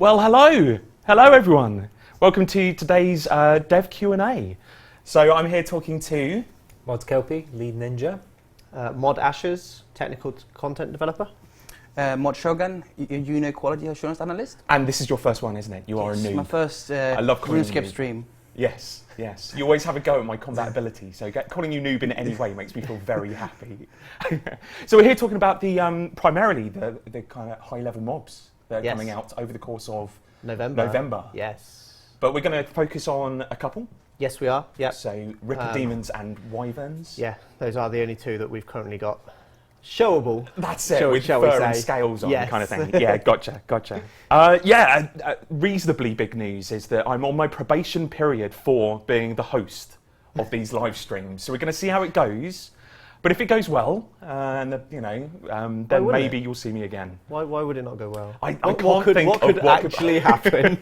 Well, hello everyone. Welcome to today's Dev Q&A. So I'm here talking to Mod Kelpie, lead ninja. Mod Ashes, technical content developer. Mod Shogun, quality assurance analyst. and this is your first one, isn't it? You are a noob. My first I love calling you RuneScape noob. stream. Yes. You always have a go at my combat ability, so calling you noob in any way makes me feel very happy. So we're here talking about the primarily the kind of high-level mobs that are coming out over the course of November. Yes. But we're going to focus on a couple. Yes, we are. Yep. So Ripper Demons and Wyverns. Yeah, those are the only two that we've currently got showable. That's it, Shall we with fur and say. scales on, Yes. kind of thing. Yeah, gotcha. Reasonably big news is that I'm on my probation period for being the host of these live streams. So we're going to see how it goes. But if it goes well, then maybe you'll see me again. Why would it not go well? I What can't could think of what actually happen?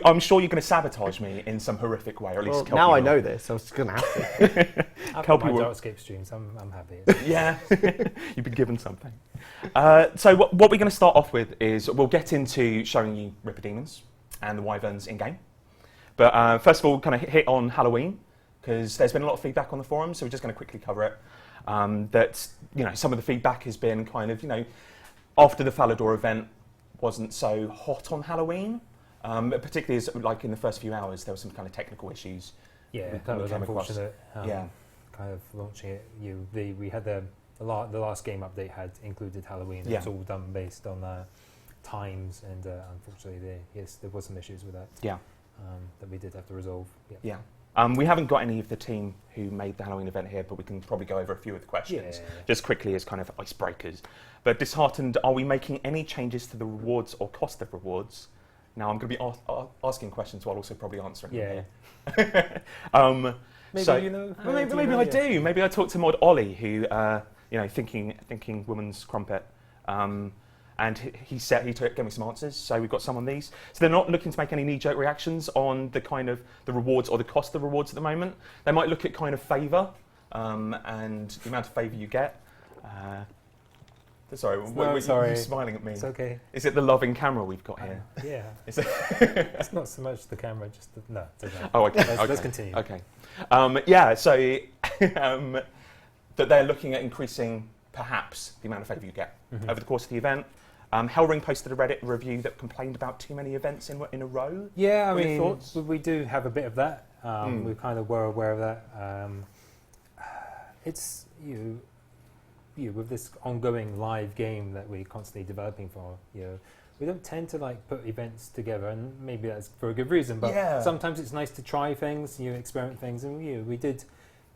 I'm sure you're going to sabatage me in some horrific way, or at least Kelpie now I will. know this, so it's going to have to. I've Kelpie got my will- Darkscape streams, I'm happy. Yeah, you've been given something. So what we're going to start off with is we'll get into showing you Ripper Demons and the Wyverns in-game. But first of all, kind of hit on Halloween, because there's been a lot of feedback on the forum, so we're just going to quickly cover it. That, some of the feedback has been kind of, after the Falador event wasn't so hot on Halloween, but particularly as, like in the first few hours, there were some kind of technical issues. Yeah, we that was came across. unfortunate. Yeah. Kind of launching it. We had the last game update had included Halloween. It Yeah. was all done based on times, and unfortunately, there was some issues with that. Yeah. That we did have to resolve. Yeah. We haven't got any of the team who made the Halloween event here, but we can probably go over a few of the questions just quickly as kind of icebreakers. But disheartened, are we making any changes to the rewards or cost of rewards? Now I'm going to be asking questions while also probably answering them here. Maybe so, you know. well, maybe I do. Maybe I talked to Mod Ollie, who thinking woman's crumpet. And he gave me some answers, so we've got some on these. So they're not looking to make any knee-jerk reactions on the kind of the rewards or the cost of the rewards at the moment. They might look at kind of favour and the amount of favour you get. Sorry, you're smiling at me. It's okay. Is it the loving camera we've got here? Yeah. Is it It's not so much the camera, just no. It's okay. Oh, okay. Let's continue. Okay. So that they're looking at increasing perhaps the amount of favour you get over the course of the event. Hellring posted a Reddit review that complained about too many events in a row. Yeah, I What are your mean, thoughts? we do have a bit of that. We kind of were aware of that. It's with this ongoing live game that we're constantly developing for. We don't tend to put events together, and maybe that's for a good reason. But sometimes it's nice to try things, experiment things, and we did.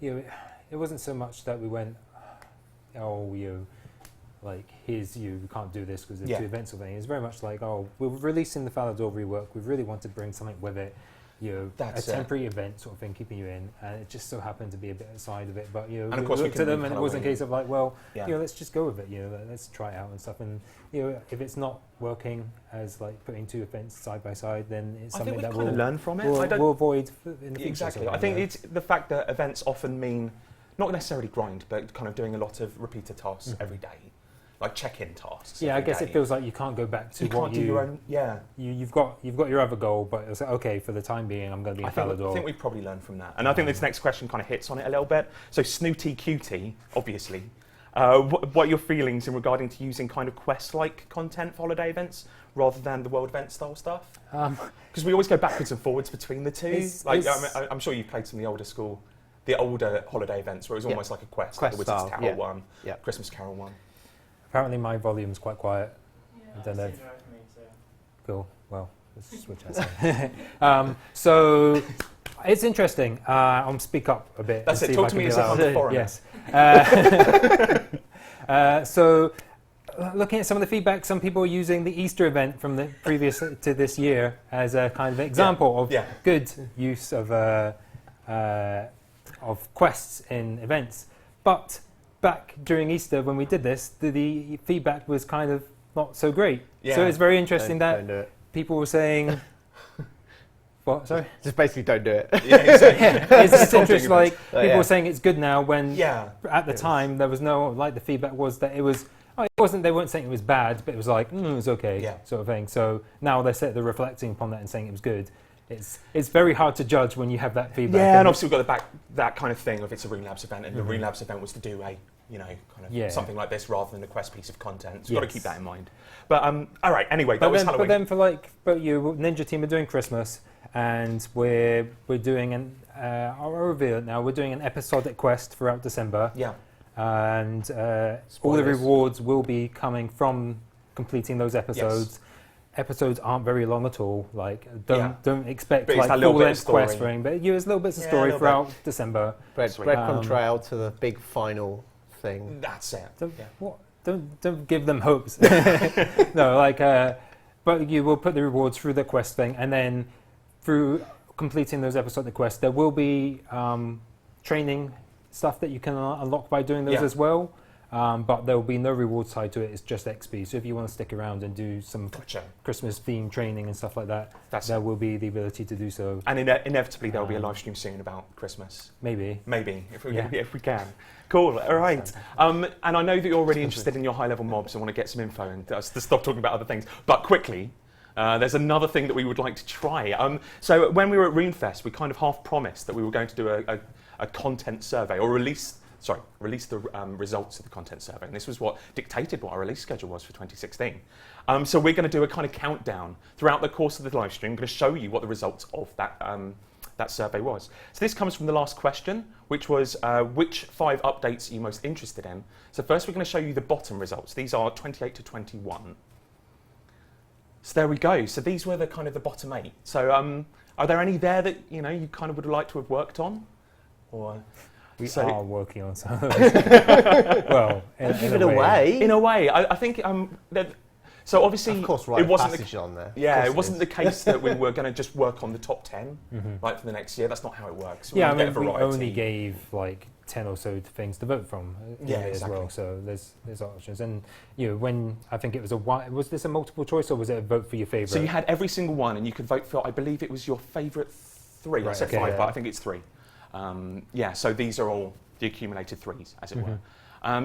It wasn't so much that we went, we can't do this because there's two events or thing. It's very much like, we're releasing the Falador rework. We really want to bring something with it. That's a temporary event sort of thing, keeping you in, and it just so happened to be a bit aside of it. But and of course we looked at them, and it wasn't a case of let's just go with it. Let's try it out and stuff. And if it's not working as putting two events side by side, then it's something that we'll learn from it. We'll avoid in the future. Exactly. I think it's the fact that events often mean not necessarily grind, but kind of doing a lot of repeater tasks every day. Like check-in tasks. Yeah, I guess it feels like you can't go back to you can't do your own. Yeah, you've got your other goal, but it's okay for the time being. I'm going to be in Falador. I think we've probably learned from that, and I think this next question kind of hits on it a little bit. So Snooty Cutie, obviously, what are your feelings in regarding to using kind of quest-like content for holiday events rather than the world event style stuff? Because we always go backwards and forwards between the two. I'm sure you've played some of the older school, the older holiday events where it was almost like a quest like the Wizard's style, Carol one, Christmas Carol one. Apparently my volume's quite quiet. Yeah, I don't know. So. Cool. Well, let's switch that. So it's interesting. I'll speak up a bit. That's and it. see Talk if to I me can as be if I'm loud. a foreigner. Yes. So looking at some of the feedback, some people are using the Easter event from the previous to this year as a kind of example of good use of quests in events, but back during Easter when we did this, the feedback was kind of not so great. Yeah. So it's very interesting Don't do that it. people were saying, what? Sorry? Just basically don't do it. Yeah, exactly. It's interesting, people yeah. were saying it's good now when Yeah. at the time there was no, the feedback was that it was it wasn't. They weren't saying it was bad, but it was like, it was okay, Yeah. sort of thing. So now they're reflecting upon that and saying it was good. It's very hard to judge when you have that feedback. Yeah, and obviously we've got that kind of thing of it's a Rune Labs event, and the Rune Labs event was to do a, something like this rather than a quest piece of content. So you've got to keep that in mind. But all right, anyway, that was Halloween. But then Ninja Team are doing Christmas, and we're doing I'll reveal it now. We're doing an episodic quest throughout December. Yeah. And all the rewards will be coming from completing those episodes. Yes. Episodes aren't very long at all. Like, don't expect but like full-length quest story. ring, but there's little bits of story throughout December. Breadcrumb trail to the big final thing. That's it. Don't give them hopes. No, but you will put the rewards through the quest thing, and then through completing those episodic quests, there will be training stuff that you can unlock by doing those as well. But there will be no rewards tied to it. It's just XP. So if you want to stick around and do some Christmas themed training and stuff like that, there will be the ability to do so. And inevitably there will be a live stream soon about Christmas. Maybe if we can. Cool. All right. And I know that you're really interested in your high level mobs and want to get some info and to stop talking about other things. But quickly, there's another thing that we would like to try. So when we were at RuneFest, we kind of half promised that we were going to do a content survey or release the results of the content survey. And this was what dictated what our release schedule was for 2016. So we're going to do a kind of countdown throughout the course of the live stream. I'm going to show you what the results of that survey was. So this comes from the last question, which was which 5 updates are you most interested in? So first we're going to show you the bottom results. These are 28 to 21. So there we go. So these were the kind of the bottom 8. So are there any there that you kind of would like to have worked on? Or we are working on some of those. Well, in a way, I think so obviously, of course, it wasn't on there. Yeah, it wasn't the case that we were going to just work on the top 10 like for the next year. That's not how it works. We only gave like 10 or so things to vote from as well. So there's options. And when I think it was was this a multiple choice or was it a vote for your favourite? So you had every single one, and you could vote for. I believe it was your favourite 3. Right, I said 5, but I think it's 3. So these are all the accumulated 3s, as it were.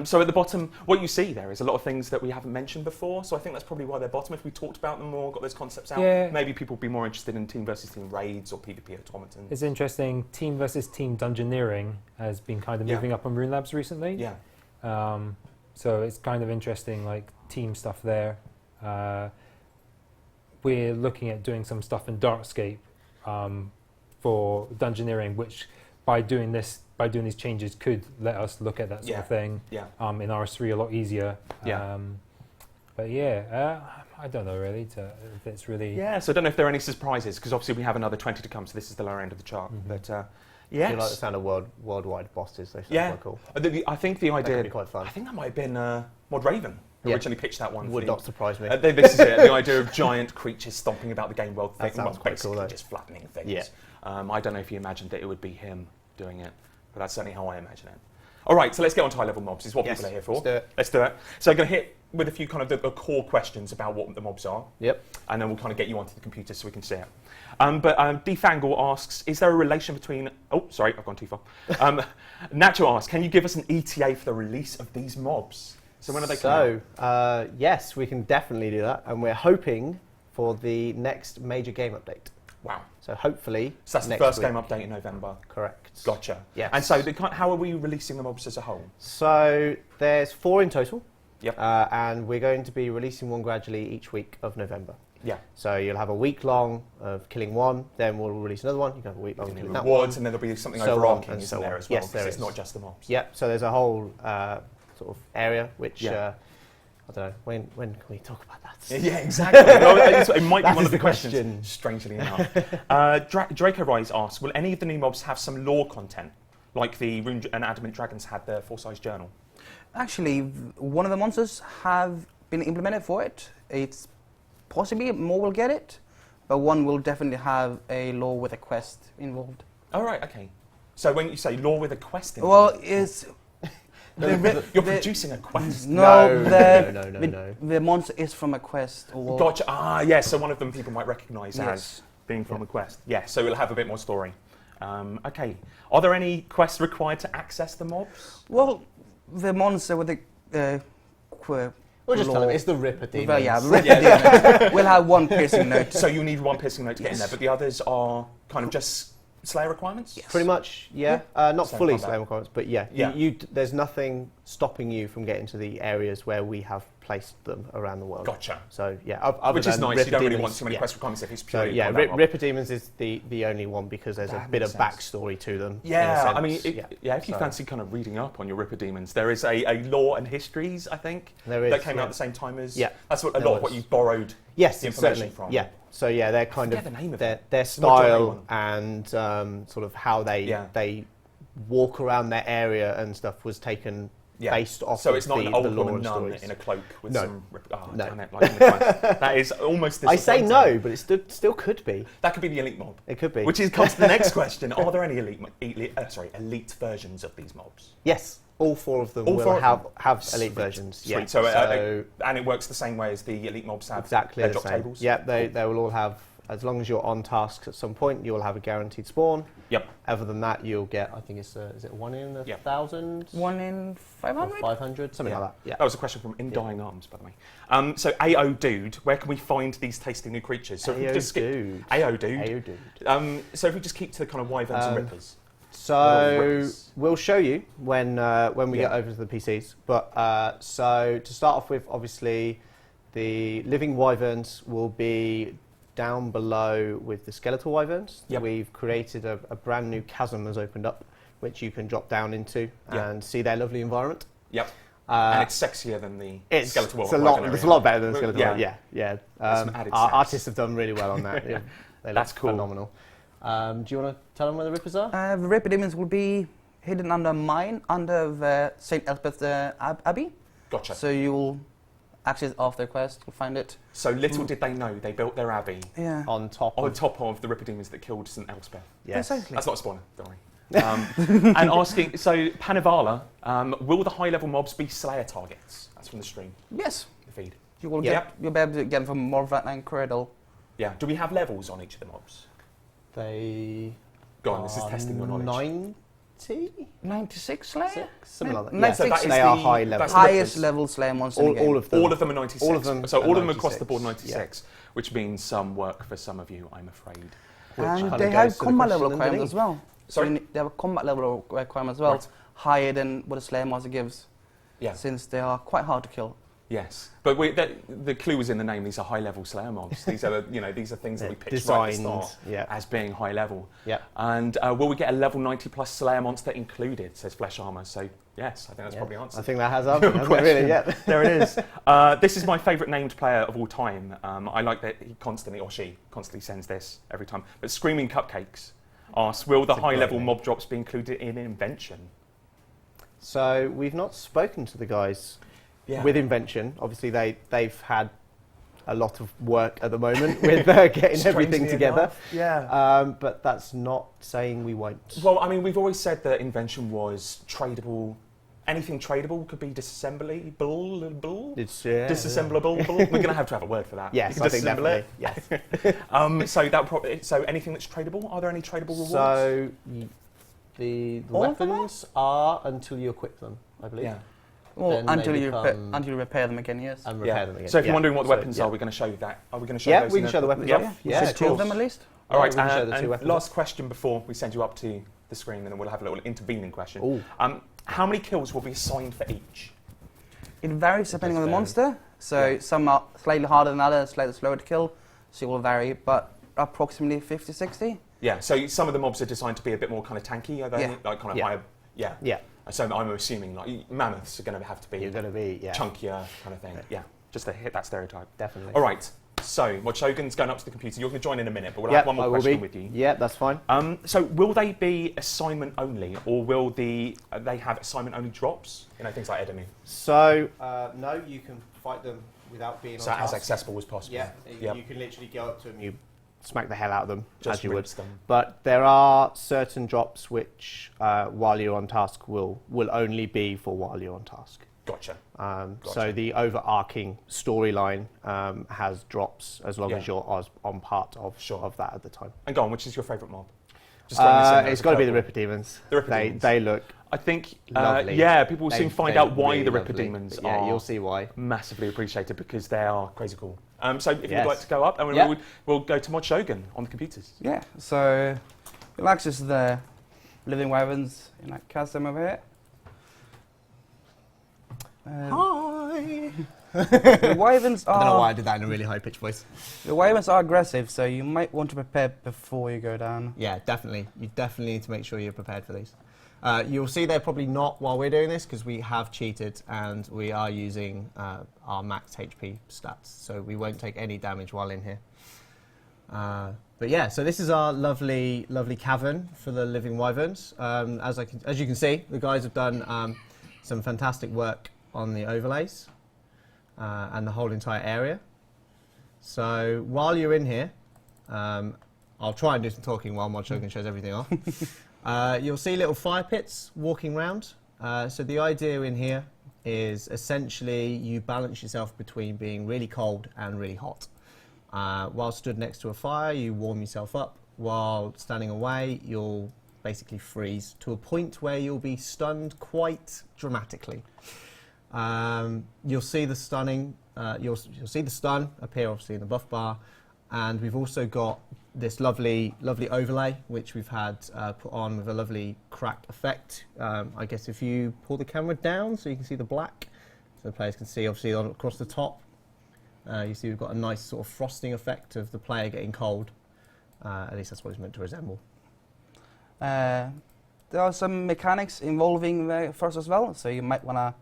So at the bottom, what you see there is a lot of things that we haven't mentioned before. So I think that's probably why they're bottom. If we talked about them more, got those concepts out, maybe people would be more interested in team versus team raids or PvP automatons. It's interesting. Team versus team dungeoneering has been kind of moving up on Rune Labs recently. Yeah. So it's kind of interesting, like team stuff there. We're looking at doing some stuff in Darkscape for dungeoneering, which by doing these changes could let us look at that sort of thing in RS3 a lot easier. But I don't know really if it's really... Yeah, so I don't know if there are any surprises, because obviously we have another 20 to come, so this is the lower end of the chart. But yes. You like the sound of worldwide bosses? They sound quite cool. I think the idea... That could be quite fun. I think that might have been Mod Raven who originally pitched that one. Would not surprise me. This is it, the idea of giant creatures stomping about the game world, basically just flattening things. Yeah. I don't know if you imagined that it would be him doing it, but that's certainly how I imagine it. All right, so let's get on to high-level mobs. This is what people are here for. Let's do it. So I'm going to hit with a few kind of the core questions about what the mobs are. Yep. And then we'll kind of get you onto the computer so we can see it. But Defangle asks, is there a relation between... Oh, sorry, I've gone too far. Nacho asks, can you give us an ETA for the release of these mobs? So when are they coming out? Yes, we can definitely do that. And we're hoping for the next major game update. Wow. So hopefully So that's the first game update in November? Correct. Gotcha. Yes. And so how are we releasing the mobs as a whole? So there's 4 in total. Yep. And we're going to be releasing one gradually each week of November. Yeah. So you'll have a week long of killing one, then we'll release another one. You can have a week long of killing that rewards, one. and then there'll be something so overarching and so there on. as well. Yes, there it's is. not just the mobs. Yep. So there's a whole sort of area which I don't know. When can we talk about that? Yeah, exactly. It might be one of the questions. Question. Strangely enough, Draco Rise asks, will any of the new mobs have some lore content, like the Rune and Adamant Dragons had their full-size journal? Actually, one of the monsters have been implemented for it. It's possibly more will get it, but one will definitely have a lore with a quest involved. Oh, right, okay. So when you say lore with a quest involved... Well, it's... You're producing a quest? No. The monster is from a quest. Or Gotcha. Yeah, so one of them people might recognise as being from a quest. Yeah, so it'll have a bit more story. Okay. Are there any quests required to access the mobs? Well, the monster with the We'll just tell law. them it's the Ripper Demons. Well, yeah, Ripper Demons. We'll have one piercing note. So you need one piercing note to get in there, but the others are kind of just Slayer requirements? Yes. Pretty much, yeah. Not Same fully combat. Slayer requirements, but yeah. Yeah. There's nothing stopping you from getting to the areas where we have placed them around the world. Gotcha. So yeah, other Which is than nice. Ripper You don't really Demons, want too many yeah. quest requirements if it's So purely yeah, combat mob. Ripper Demons is the only one because there's a That bit of makes sense. backstory to them. in a Yeah, I mean, sense. if you So fancy kind of reading up on your Ripper Demons, there is a lore and histories, I think, there is, that came out yeah. at the same time as. Yeah, That's what a there lot of what was. you borrowed. Yes, the information certainly. from. Yeah. So yeah, they're kind forget of the name of their it. their It's not Johnny style one. and sort of how they walk around their area and stuff was taken Yeah. based off. So of it's not the, an old the lore woman and nun stories. in a cloak with No. some. Oh, No. damn it! Like in the quest. That is almost. I say disappointing. no, but it still could be. That could be the elite mob. It could be. Which comes to the next question: are there any elite versions of these mobs? Yes, all four of them All four will of have Sweet. elite versions. Sweet. Yeah. So, and it works the same way as the elite mobs have. exactly their the drop same. tables. Yeah, they will all have. As long as you're on tasks at some point, you'll have a guaranteed spawn. Yep. Other than that, you'll get. I think it's is it 1 in 1,000? 1 in 500? 500, something Yeah. like that. Yeah. That was a question from In Dying Arms, by the way. So AO Dude, where can we find these tasty new creatures? So if we AO just skip Dude. AO Dude. AO Dude. So if we just keep to the kind of wyverns and rippers. So Rippers. we'll show you when we Yeah. get over to the PCs. But so to start off with, obviously, the living wyverns will be down below with the skeletal wyverns. Yep. We've created a brand new chasm has opened up, which you can drop down into Yeah. and see their lovely environment. Yep. And it's sexier than the skeletal it's wyvern area. It's a lot better than the Well, skeletal yeah. wyvern. Yeah, There's yeah. some added Our sex. artists have done really well on that. Yeah. They That's look cool. phenomenal. Do you want to tell them where the rippers are? The Ripper Demons will be hidden under mine, under the St. Elspeth Abbey. Gotcha. So you'll access off their quest, you'll find it. So little did they know they built their abbey Yeah. On top on of top of the Ripper Demons that killed St. Elspeth. yes. Precisely. That's not a spoiler, don't worry. And asking, so Panivala, will the high-level mobs be Slayer targets? That's from the stream, Yes. the feed. You will Yeah. you'll be able to get them from Morvat and Cradle. Yeah. Do we have levels on each of the mobs? They Go on, this is testing your knowledge. 90? 96 Slayer? Six? Something like that. No, Yeah. So that is they are the- high level. that's the Highest rippers. level Slayer monster in the game. All of them. All of them are 96. All of them So are all of them across the board 96, 96, which means some work for some of you, I'm afraid. Which And kinda they goes have to the combat question level requirements underneath. as well. Sorry? So they have a combat level requirement as well, Right. higher than what a Slayer monster gives, Yeah. since they are quite hard to kill. Yes, but the clue was in the name. These are high-level Slayer mobs. These are these are things that we pitched right at the Designed, start yeah. as being high level. Yeah. And will we get a level 90 plus Slayer monster included? Says Flesh Armor. So yes, I think that's Yeah. probably I answered. think that has answered, hasn't it, really? Yeah. There it is. This is my favourite named player of all time. I like that he constantly, or she constantly sends this every time. But Screaming Cupcakes asks, will the That's a great high-level name. mob drops be included in Invention? So we've not spoken to the guys Yeah. with Invention. Obviously, they've had a lot of work at the moment with getting everything Strangely together. enough, yeah. But that's not saying we won't. Well, I mean, we've always said that Invention was tradable. Anything tradable could be disassemblable. It's Disassemblable. We're going to have a word for that. Yes, You I can think disassemble definitely. Yes. So anything that's tradable. Are there any tradable rewards? So the All of them weapons are until you equip them, I believe. yeah. Well, Then they until become- you repair them again, yes. And repair Yeah. them again. So if you're Yeah. wondering what the So, weapons yeah. are, we're going to show you that. Are we going to show Yeah, those? we in can show the weapons Yeah. off. Yeah, Yeah, just of two of course. them at least. All right. we can show the two And weapons last question before we send you up to the screen, and then we'll have a little intervening question. Ooh. How many kills will be assigned for each? It varies depending on the vary. monster. So Yeah. some are slightly harder than others, slightly slower to kill. So it will vary, but approximately 50, 60. Yeah. So some of the mobs are designed to be a bit more kind of tanky, are they? Yeah. Like kind of Yeah. higher. Yeah. Yeah, So I'm assuming like mammoths are going to have to be you're going to be chunkier kind of thing. Yeah. Just to hit that stereotype. definitely. All right. So, Shogun's going up to the computer. You're going to join in a minute, but we'll Yeah, have one I more will question be. with you. Yeah, that's fine. So, will they be assignment only, or will they have assignment only drops? You know, things like Edemu. So no, you can fight them without being So on as task. accessible as possible. Yeah, Yep. you can literally go up to them, you smack the hell out of them Just as you would. rinse them. But there are certain drops which, while you're on task, will only be for while you're on task. Gotcha. So Gotcha. the overarching storyline has drops as long Yeah. as you're on part of Sure. of that at the time. And go on, which is your favourite mob? Just throwing this in there It's as a got to be the curveball. Ripper Demons. The Ripper Demons. They look I think, Lovely. yeah, people will soon find out why really the Ripper lovely. Demons But yeah, are you'll see why. massively appreciated because they are crazy cool. So if you'd Yes. like to go up, and Yeah. we'll go to Mod Shogun on the computers. Yeah, so you'll access the living wyverns in that custom over here. Hi. The wyverns I don't know why I are did that in a really high-pitched voice. aggressive, so you might want to prepare before you go down. Yeah, definitely. You definitely need to make sure you're prepared for these. You'll see they're probably not while we're doing this because we have cheated and we are using our max HP stats, so we won't take any damage while in here. But yeah, so this is our lovely, lovely cavern for the living wyverns. As you can see, the guys have done some fantastic work on the overlays and the whole entire area. So while you're in here, I'll try and do some talking while Mod Shogun shows everything off. You'll see little fire pits walking around. So the idea in here is essentially you balance yourself between being really cold and really hot. While stood next to a fire, you warm yourself up. While standing away, you'll basically freeze to a point where you'll be stunned quite dramatically. You'll see the stunning. You'll see the stun appear obviously in the buff bar, and we've also got this lovely overlay which we've had put on with a lovely crack effect. I guess if you pull the camera down so you can see the black, so the players can see obviously across the top. You see we've got a nice sort of frosting effect of the player getting cold. At least that's what it's meant to resemble. There are some mechanics involving the frost as well, so you might want to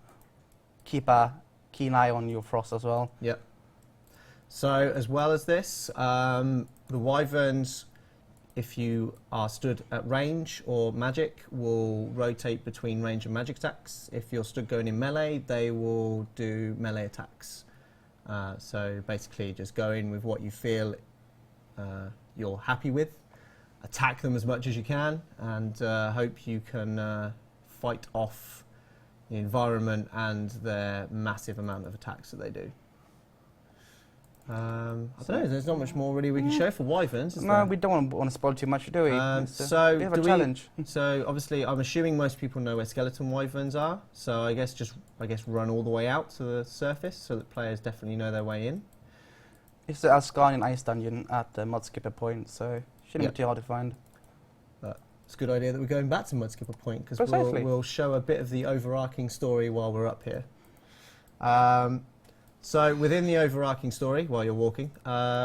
keep a keen eye on your frost as well. Yep. So as well as this, the wyverns, if you are stood at range or magic, will rotate between range and magic attacks. If you're stood going in melee, they will do melee attacks. So basically just go in with what you feel you're happy with, attack them as much as you can, and hope you can fight off the environment and their massive amount of attacks that they do. I don't know, there's not much more really we can show for wyverns, is No, there? we don't want to spoil too much, do we? It's So a bit of a do challenge. So obviously I'm assuming most people know where skeleton wyverns are, so I guess run all the way out to the surface so that players definitely know their way in. It's the Asgardian Ice Dungeon at the Mudskipper Point, so shouldn't Yep. be too hard to find. It's a good idea that we're going back to Mudskipper Point because Precisely. we'll show a bit of the overarching story while we're up here. So within the overarching story, while you're walking,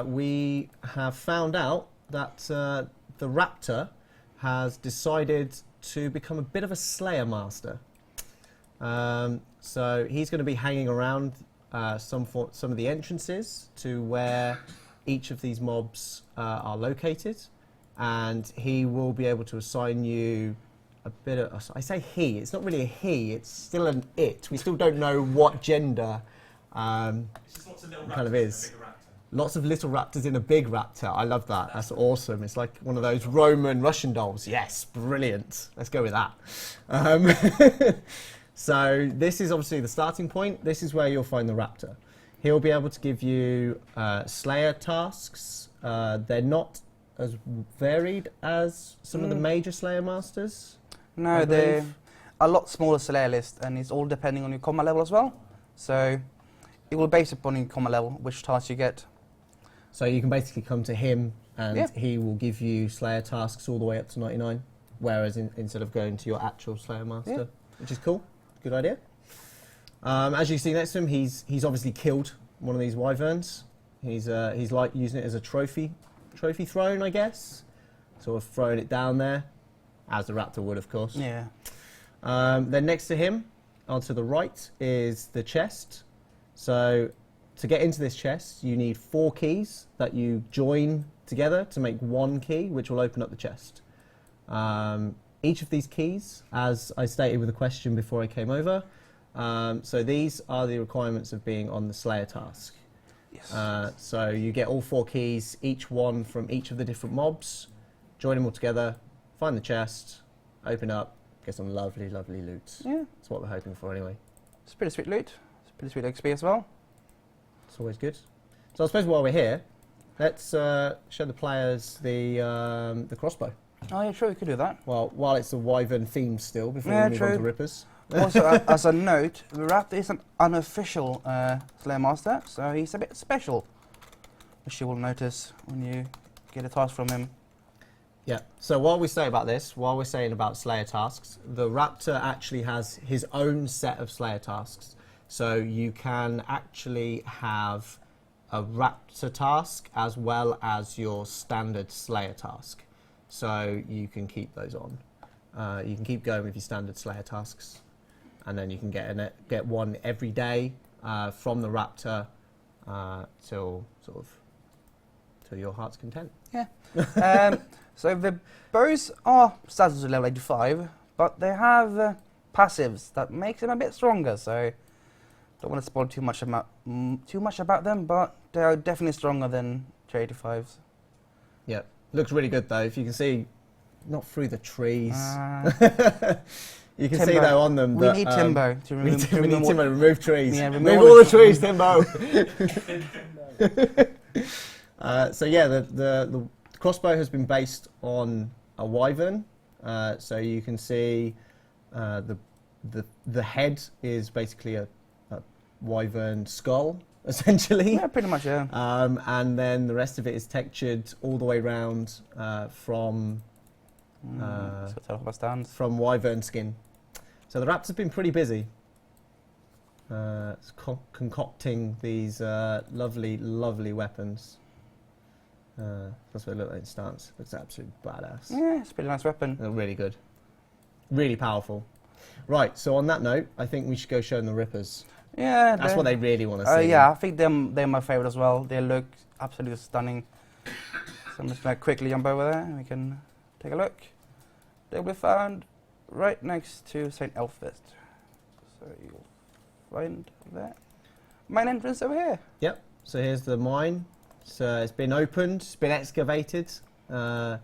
we have found out that the raptor has decided to become a bit of a slayer master. So he's going to be hanging around some of the entrances to where each of these mobs are located, and he will be able to assign you a bit of... I say he, it's not really a he, it's still an it. We still don't know what gender kind of is. Lots of little raptors in a big raptor. I love that. That's awesome. It's like one of those Roman Russian dolls. Yes, brilliant. Let's go with that. So this is obviously the starting point. This is where you'll find the raptor. He'll be able to give you slayer tasks. They're not as varied as some of the major slayer masters. No, they're a lot smaller Slayer list, and it's all depending on your combat level as well. So it will base upon your combat level, which tasks you get. So you can basically come to him and Yeah. he will give you slayer tasks all the way up to 99, whereas instead of going to your actual slayer master, Yeah. which is cool. Good idea. As you see next to him, he's obviously killed one of these wyverns. He's like using it as a trophy throne, I guess. Sort of throwing it down there, as the raptor would, of course. Yeah. Then next to him, onto the right, is the chest. So to get into this chest, you need 4 keys that you join together to make 1 key, which will open up the chest. Each of these keys, as I stated with a question before I came over, so these are the requirements of being on the Slayer task. Yes. So you get all 4 keys, each one from each of the different mobs, join them all together, find the chest, open up, get some lovely, lovely loot. Yeah. That's what we're hoping for anyway. It's pretty sweet loot. It's pretty sweet XP as well. It's always good. So I suppose while we're here, let's show the players the crossbow. Oh, yeah, true, we could do that. Well, while it's a wyvern theme still, before Yeah, we move on true. to rippers. Also, as a note, the Raptor is an unofficial Slayer Master, so he's a bit special, which you will notice when you get a task from him. Yeah. So while we say about this, while we're saying about Slayer tasks, the Raptor actually has his own set of Slayer tasks. So you can actually have a Raptor task as well as your standard Slayer task. So you can keep those on. You can keep going with your standard Slayer tasks, and then you can get one every day from the Raptor till your heart's content. Yeah. So the bows are started to level 85, but they have passives that makes them a bit stronger. So don't want to spoil too much about them, but they are definitely stronger than tier 85s. Yeah. Looks really good though. If you can see, not through the trees. You can see Timbo. though on them. We that, need Timbo to we remove. need Timbo to remove trees. Yeah, remove all the trees, Timbo. So yeah, the crossbow has been based on a wyvern. So you can see the head is basically a wyvern skull, essentially. Yeah, pretty much, yeah. And then the rest of it is textured all the way around from wyvern skin. So the Raptor's been pretty busy. It's concocting these lovely, lovely weapons. That's what it looks like in stance. Looks absolutely badass. Yeah, it's a pretty nice weapon. They're really good. Really powerful. Right, so on that note, I think we should go show them the rippers. Yeah, That's what they really want to see. yeah, I think they're my favorite as well. They look absolutely stunning. So I'm just going to quickly jump over there and we can take a look. They'll be found right next to St. Elfist. So you'll find that. Main entrance over here. Yep, so here's the mine. So it's been opened, it's been excavated. Had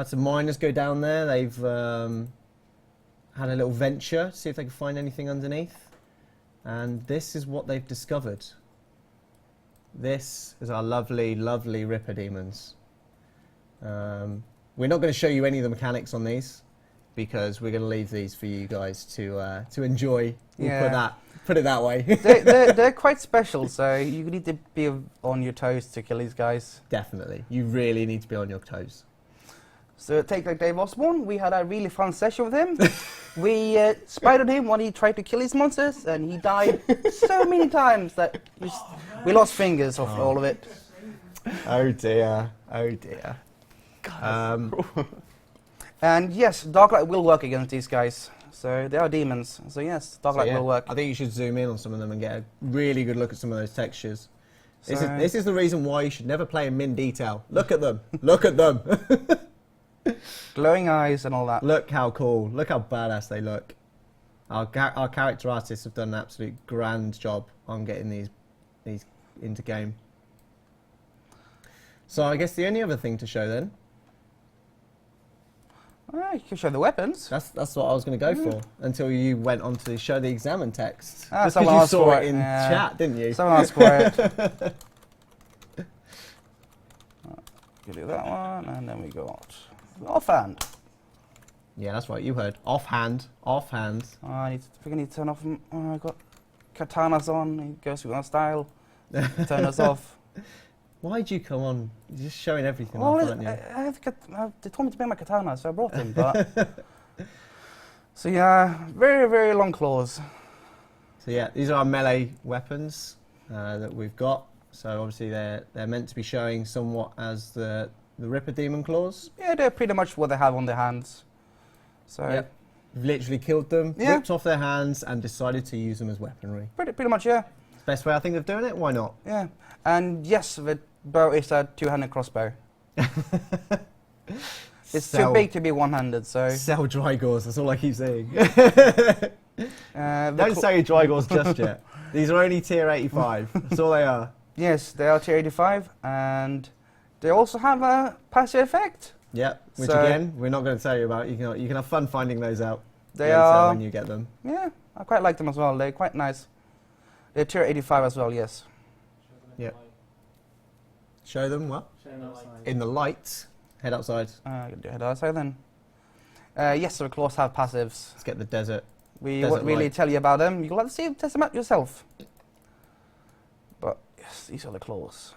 some miners go down there. They've had a little venture, see if they can find anything underneath. And this is what they've discovered. This is our lovely, lovely Ripper Demons. We're not going to show you any of the mechanics on these because we're going to leave these for you guys to enjoy. We'll put it that way. they're quite special, so you need to be on your toes to kill these guys. Definitely. You really need to be on your toes. So take like Dave Osborne, we had a really fun session with him. We spied on him when he tried to kill his monsters, and he died so many times that we lost fingers off all of it. Oh dear, oh dear. And yes, Darklight will work against these guys. So they are demons. So yes, Darklight will work. I think you should zoom in on some of them and get a really good look at some of those textures. This is the reason why you should never play in min detail. Look at them. Look at them. Glowing eyes and all that. Look how cool. Look how badass they look. Our character artists have done an absolute grand job on getting these into game. So I guess the only other thing to show then. You can show the weapons. That's what I was going to go for until you went on to show the examine text. Someone because you asked saw for it in chat, didn't you? Someone asked for it. You do that one, and then we got offhand. Yeah, that's right. You heard offhand. Offhand. I think I need to turn off. I got katanas on. It goes with our style. Turn us off. Why'd you come on? You're just showing everything Well, off, aren't you? they told me to bring my katana, so I brought them. But so yeah, very, very long claws. So yeah, these are our melee weapons that we've got. So obviously they're meant to be showing somewhat as the Ripper Demon claws. Yeah, they're pretty much what they have on their hands. So yep. We've literally killed them, ripped off their hands, and decided to use them as weaponry. Pretty much, yeah. Best way I think of doing it. Why not? Yeah, and yes, the bow is a two-handed crossbow. It's too big to be one-handed, so... Sell Drygores, that's all I keep saying. Don't say Drygores just yet. These are only tier 85, that's all they are. Yes, they are tier 85, and they also have a passive effect. Yep, which again, we're not going to tell you about. You can have fun finding those out. They are... when you get them. Yeah, I quite like them as well, they're quite nice. They're tier 85 as well, yes. Yep. Show them what? In the light. Head outside. Head outside then. Yes, so the claws have passives. Let's get the desert. We Desert won't really light. tell you about them. You'll have to see, test them out yourself. But yes, these are the claws.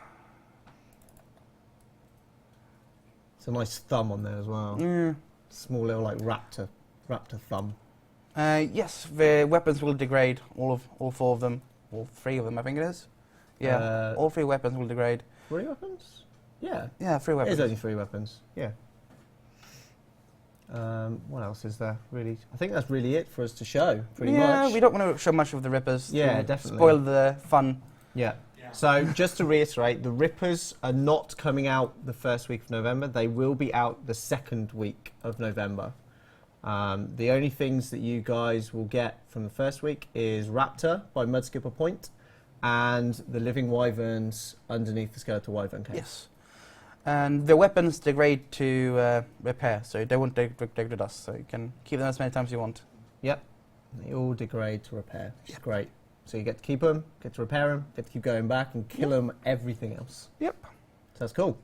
It's a nice thumb on there as well. Mm. Small little like raptor thumb. Yes, the weapons will degrade. All 4 of them, all 3 of them, I think it is. Yeah, all 3 weapons will degrade. 3 weapons? Yeah. Yeah, 3 weapons. There's only 3 weapons. Yeah. What else is there? Really, I think that's really it for us to show. Pretty much. Yeah, we don't want to show much of the Rippers. Yeah, to definitely. Spoil the fun. Yeah. So just to reiterate, the Rippers are not coming out the first week of November. They will be out the second week of November. The only things that you guys will get from the first week is Raptor by Mudskipper Point and the Living Wyverns underneath the Skeletal Wyvern case. Yes. And the weapons degrade to repair, so they won't degrade to dust. So you can keep them as many times as you want. Yep. They all degrade to repair, which is great. So you get to keep them, get to repair them, get to keep going back and kill them everything else. Yep. So that's cool.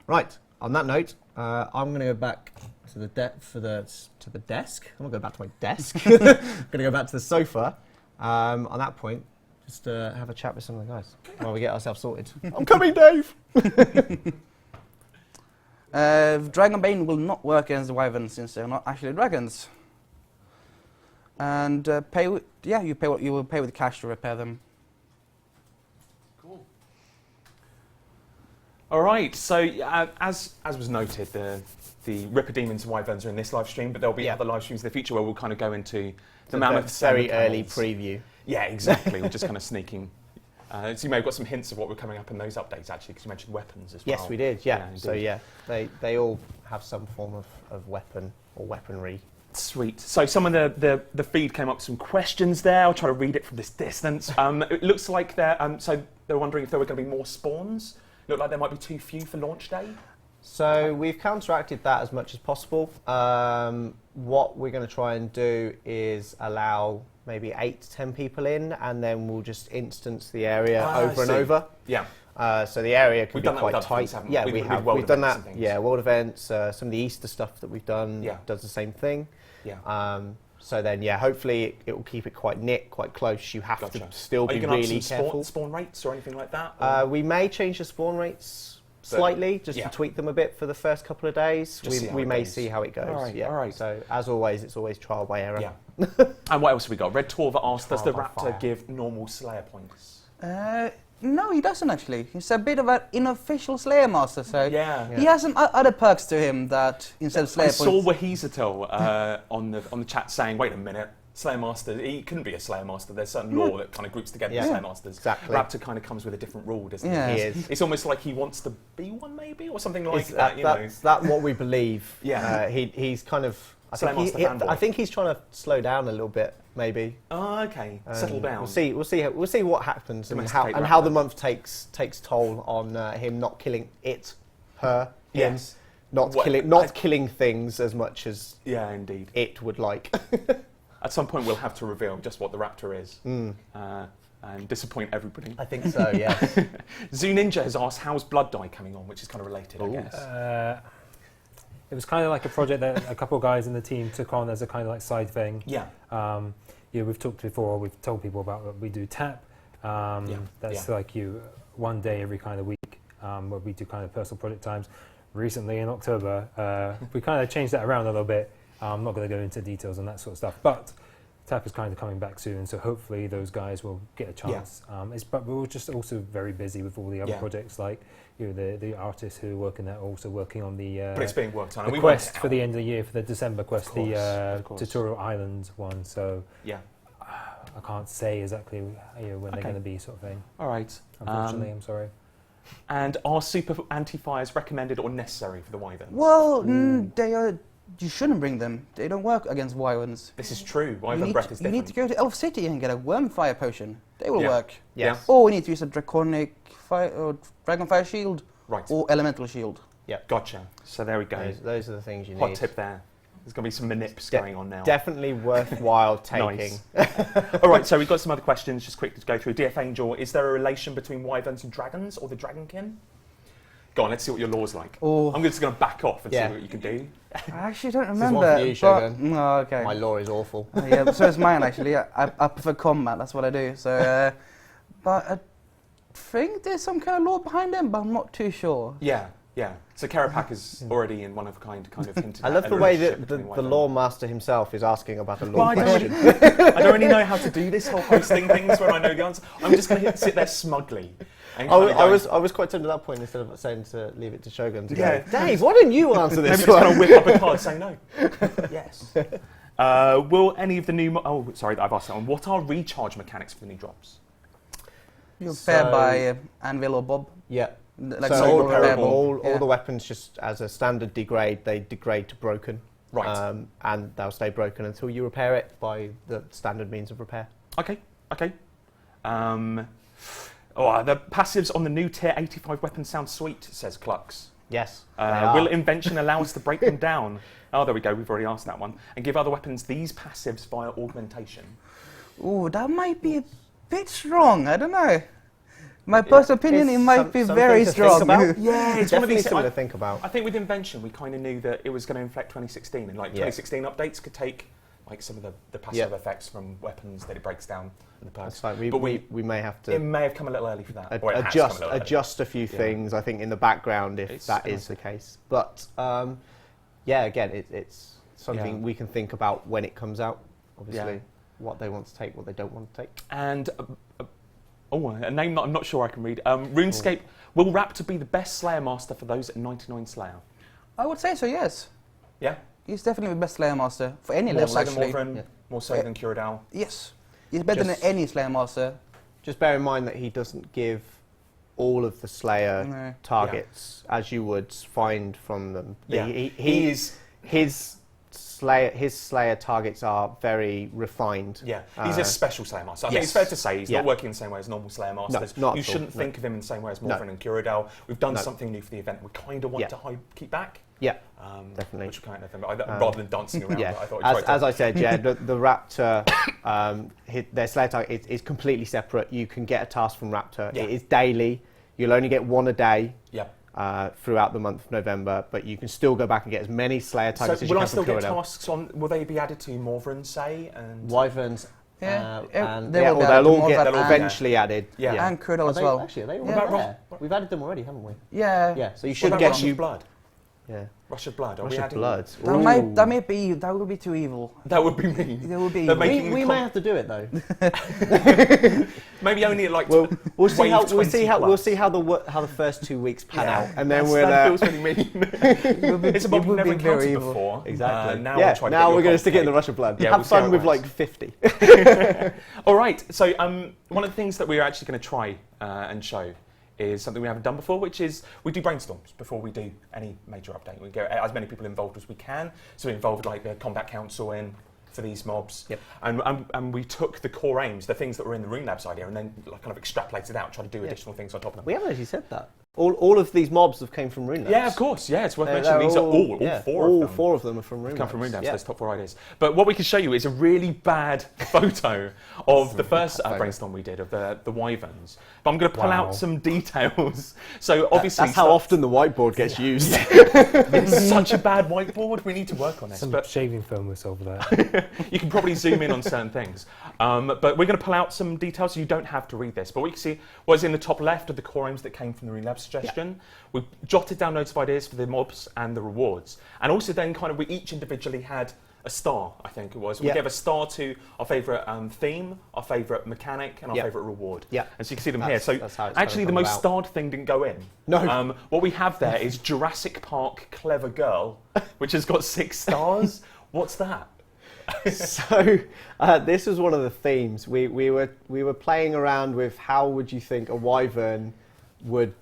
Right. On that note, I'm going to go back to the desk. I'm going to go back to my desk. I'm going to go back to the sofa. On that point, just have a chat with some of the guys while we get ourselves sorted. I'm coming, Dave. Dragonbane will not work against the Wyverns since they're not actually dragons. And you will pay with cash to repair them. Cool. All right. So as was noted, the Ripper Demons and Wyverns are in this live stream, but there'll be other live streams in the future where we'll kind of go into the mammoths. Very and the early camels. preview. Yeah, exactly. We're just kind of sneaking. So you may have got some hints of what were coming up in those updates, actually, because you mentioned weapons as well. Yes, we did. Yeah. So indeed. yeah, they all have some form of weapon or weaponry. Sweet. So some of the feed came up with some questions there. I'll try to read it from this distance. It looks like they're wondering if there were going to be more spawns. Looked like there might be too few for launch day. So we've counteracted that as much as possible. What we're going to try and do is allow maybe 8 to 10 people in, and then we'll just instance the area over and over. Yeah. So the area can We've be done that with quite other tight. things, haven't we? Yeah, With we have. world We've done events that. and things. Yeah, world events. Some of the Easter stuff that we've done Yeah. does the same thing. Yeah. So then, yeah, hopefully it will keep it quite knit, quite close. You have Gotcha. to still Are be you going to really have some careful. spawn rates or anything like that? Or? We may change the spawn rates slightly, just to tweak them a bit for the first couple of days. Just see how We it may goes. see how it goes. All right, yeah. all right. So as always, it's always trial by error. Yeah. And what else have we got? Red Torva asked, does the Trial by Raptor fire. give normal Slayer points? No, he doesn't actually. He's a bit of an unofficial Slayer Master, so Yeah. he has some other perks to him that instead of I Slayer saw points. Wahizatel on the chat saying, wait a minute, Slayer Master, he couldn't be a Slayer Master. There's certain law that kind of groups together the Slayer Masters. Exactly. Raptor kind of comes with a different rule, doesn't Yeah. He is. It's almost like he wants to be one, maybe, or something like Is that. that's that what we believe. Yeah. He's kind of. Slayer Master fanboy. I think he's trying to slow down a little bit, maybe. Oh, okay. Settle down. We'll see what happens and Domesticate how Raptor. the month takes toll on him not killing her, him, Yes. not What- killing things as much as Yeah, indeed. it would like. At some point, we'll have to reveal just what the Raptor is and disappoint everybody. I think so. Yeah. Zoo Ninja has asked, how's Blood Dye coming on, which is kind of related, I guess. It was kind of like a project that a couple of guys in the team took on as a kind of like side thing. Yeah. We've talked before, we've told people about what we do tap. That's like one day every kind of week where we do kind of personal project times. Recently in October, we kind of changed that around a little bit. I'm not going to go into details on that sort of stuff, but tap is kind of coming back soon, so hopefully those guys will get a chance. But we're just also very busy with all the other projects, like the artists who are working there, also working on the But it's being worked on. and the we quest won't for the end of the year, for the December quest, Of course. Tutorial Island one. So Yeah. I can't say exactly when they're going to be, sort of thing. All right. Unfortunately, I'm sorry. And are super anti-fires recommended or necessary for the Wyverns? Well, they are. You shouldn't bring them. They don't work against Wyverns. This is true. You Wyvern need, breath is you different. need to go to Elf City and get a Wormfire potion. They will Yeah. work. Yes. Or we need to use a Draconic Fire or Dragonfire Shield Right. or Elemental Shield. Gotcha. So there we go. Those are the things you Hot need. tip there. There's going to be some manips going on now. Definitely worthwhile taking. Nice. All right, so we've got some other questions just quickly to go through. DF Angel, is there a relation between Wyverns and dragons or the Dragonkin? Go on, let's see what your law's like. Oh. I'm just going to back off and see what you can do. I actually don't This is remember. one for you, Shogun. No, okay. My law is awful. Yeah, so is mine actually. I prefer combat. That's what I do. So, but I think there's some kind of law behind them, but I'm not too sure. Yeah. So Karapak is already in one of a kind of hinted. I love at the a way relationship that the between Wyvern. law master himself is asking about a Well, law I don't, question. really, I don't really know how to do this whole hosting things when I know the answer. I'm just going to sit there smugly. And I was quite tempted at that point instead of saying to leave it to Shogun to Yeah. go, Dave, why didn't you answer Maybe this just going one? to whip up a card saying no. Yes. Will any of the new... sorry, I've asked that one. What are recharge mechanics for the new drops? You're paired by Anvil or Bob. Yeah. Like So all all, repairable. all the weapons, just as a standard degrade, they degrade to broken. Right. And they'll stay broken until you repair it by the standard means of repair. Okay. The passives on the new tier 85 weapons sound sweet, says Clux. Yes. Will invention allow us to break them down? Oh, there we go. We've already asked that one. And give other weapons these passives via augmentation. Ooh, that might be a bit strong. I don't know. My personal opinion, it might be very strong. Yeah, it's one of Definitely these. something to think about. I think with invention, we kind of knew that it was going to inflect 2016, and 2016 updates could take some of the passive effects from weapons that it breaks down and the perks. That's right. We may have to. It may have come a little early for that. Or it has come a little early. Adjust a few things, I think, in the background if that is the case. But again, it's something we can think about when it comes out. Obviously, what they want to take, what they don't want to take. And a name that I'm not sure I can read. RuneScape, will Raptor be the best Slayer Master for those at 99 Slayer? I would say so, yes. Yeah? He's definitely the best Slayer Master for any More level, so actually. than Morvran, more so than Kuradal. Yes. He's better than any Slayer Master. Just bear in mind that he doesn't give all of the Slayer targets as you would find from them. Yeah. His Slayer targets are very refined. Yeah, he's a special Slayer Master. I think it's fair to say he's not working in the same way as normal Slayer Masters. No, you shouldn't think of him in the same way as Morvran and Kuradal. We've done something new for the event. We kind of want to keep back. Yeah, definitely. Which kind of thing, rather than dancing around. Yeah. I thought as I said, the Raptor, their Slayer target is completely separate. You can get a task from Raptor. Yeah. It is daily. You'll only get one a day. Yeah. Throughout the month of November, but you can still go back and get as many Slayer targets as you will can I still from get Kuradal. tasks on? Will they be added to Morvran, say, and Wyverns? They'll all get Morvran eventually added. Yeah. And Kuradal as well. Actually, are they all What about there? We've added them already, haven't we? Yeah. Yeah, so you What should about get Rush of Blood? Yeah. Rush of Blood. Are Rush we of adding Blood. That might be. That would be too evil. That would be mean. That would be. They're making We may have to do it though. maybe only at like. We'll see wave how 20 we'll plus. see how the first 2 weeks pan out, and then that feels really mean. It's a mob we've never be very encountered evil. before. Exactly. Now yeah. we'll try to Now get we're going your to stick it in the whole Rush of Blood. Yeah, Have we'll see how fun it with works. like 50. All right. So one of the things that we're actually going to try and show is something we haven't done before, which is we do brainstorms before we do any major update. We get as many people involved as we can. So we involved like the Combat Council in for these mobs. Yep. And we took the core aims, the things that were in the Rune Labs idea, and then like, kind of extrapolated out, tried to do additional things on top of them. We haven't actually said that. All of these mobs have came from Rune Labs. Yeah, of course. Yeah, it's worth mentioning. These are all four of them. All four of them are from Rune Come Labs. from Rune Labs, Yeah. those top 4 ideas. But what we can show you is a really bad photo of the first brainstorm we did of the Wyverns. But I'm going to pull out some details. So obviously... That's how often the whiteboard gets used. It's such a bad whiteboard. We need to work on this. Some But shaving foam was over there. you can probably zoom in on certain things. But we're going to pull out some details so you don't have to read this. But what you can see was in the top left of the core aims that came from the Rune Lab suggestion. Yeah. We jotted down notes of ideas for the mobs and the rewards. And also then we each individually had a star, I think it was. We gave a star to our favourite theme, our favourite mechanic, and our favourite reward. Yeah. And so you can see them here. So actually the most starred thing didn't go in. No. What we have there is Jurassic Park Clever Girl, which has got 6 stars. What's that? So this was one of the themes. We were playing around with how would you think a wyvern would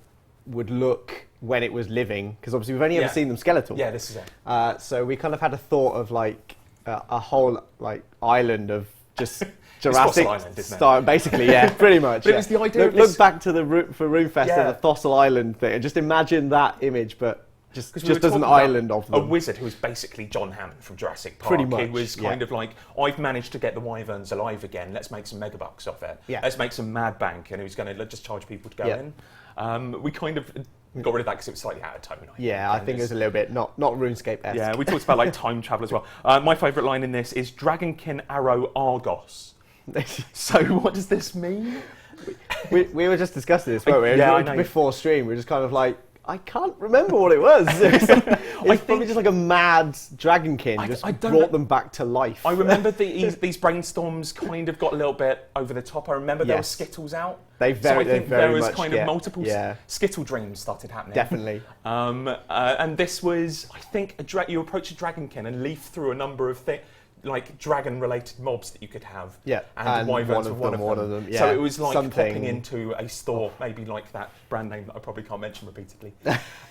look when it was living, because obviously we've only ever seen them skeletal. Yeah, this is it. So we kind of had a thought of like a whole like island of just Jurassic style, basically. Yeah, pretty much. But it was the idea. Look back to the for RuneFest and the fossil island thing, and just imagine that image, but just as an island of them. A wizard who was basically John Hammond from Jurassic Park. Pretty much. He was kind of like, I've managed to get the wyverns alive again. Let's make some megabucks off it. Yeah. Let's make some mad bank, and he was going to just charge people to go in. We kind of We got rid of that because it was slightly out of tone. Yeah, I think it was a little bit not RuneScape-esque. Yeah, we talked about like time travel as well. My favourite line in this is Dragonkin Arrow Argos. So what does this mean? we were just discussing this, weren't we? Yeah, I know. Before stream, we were just kind of like, I can't remember what it was. It's probably just like a mad dragonkin just brought them back to life. I remember these brainstorms kind of got a little bit over the top. I remember there were Skittles out. I think there was much, kind of multiple Skittle dreams started happening. Definitely. And this was, I think, you approach a dragonkin and leaf through a number of like dragon-related mobs that you could have. Yeah, and wyverns were one of them. Yeah. So it was like popping into a store, maybe like that brand name that I probably can't mention repeatedly,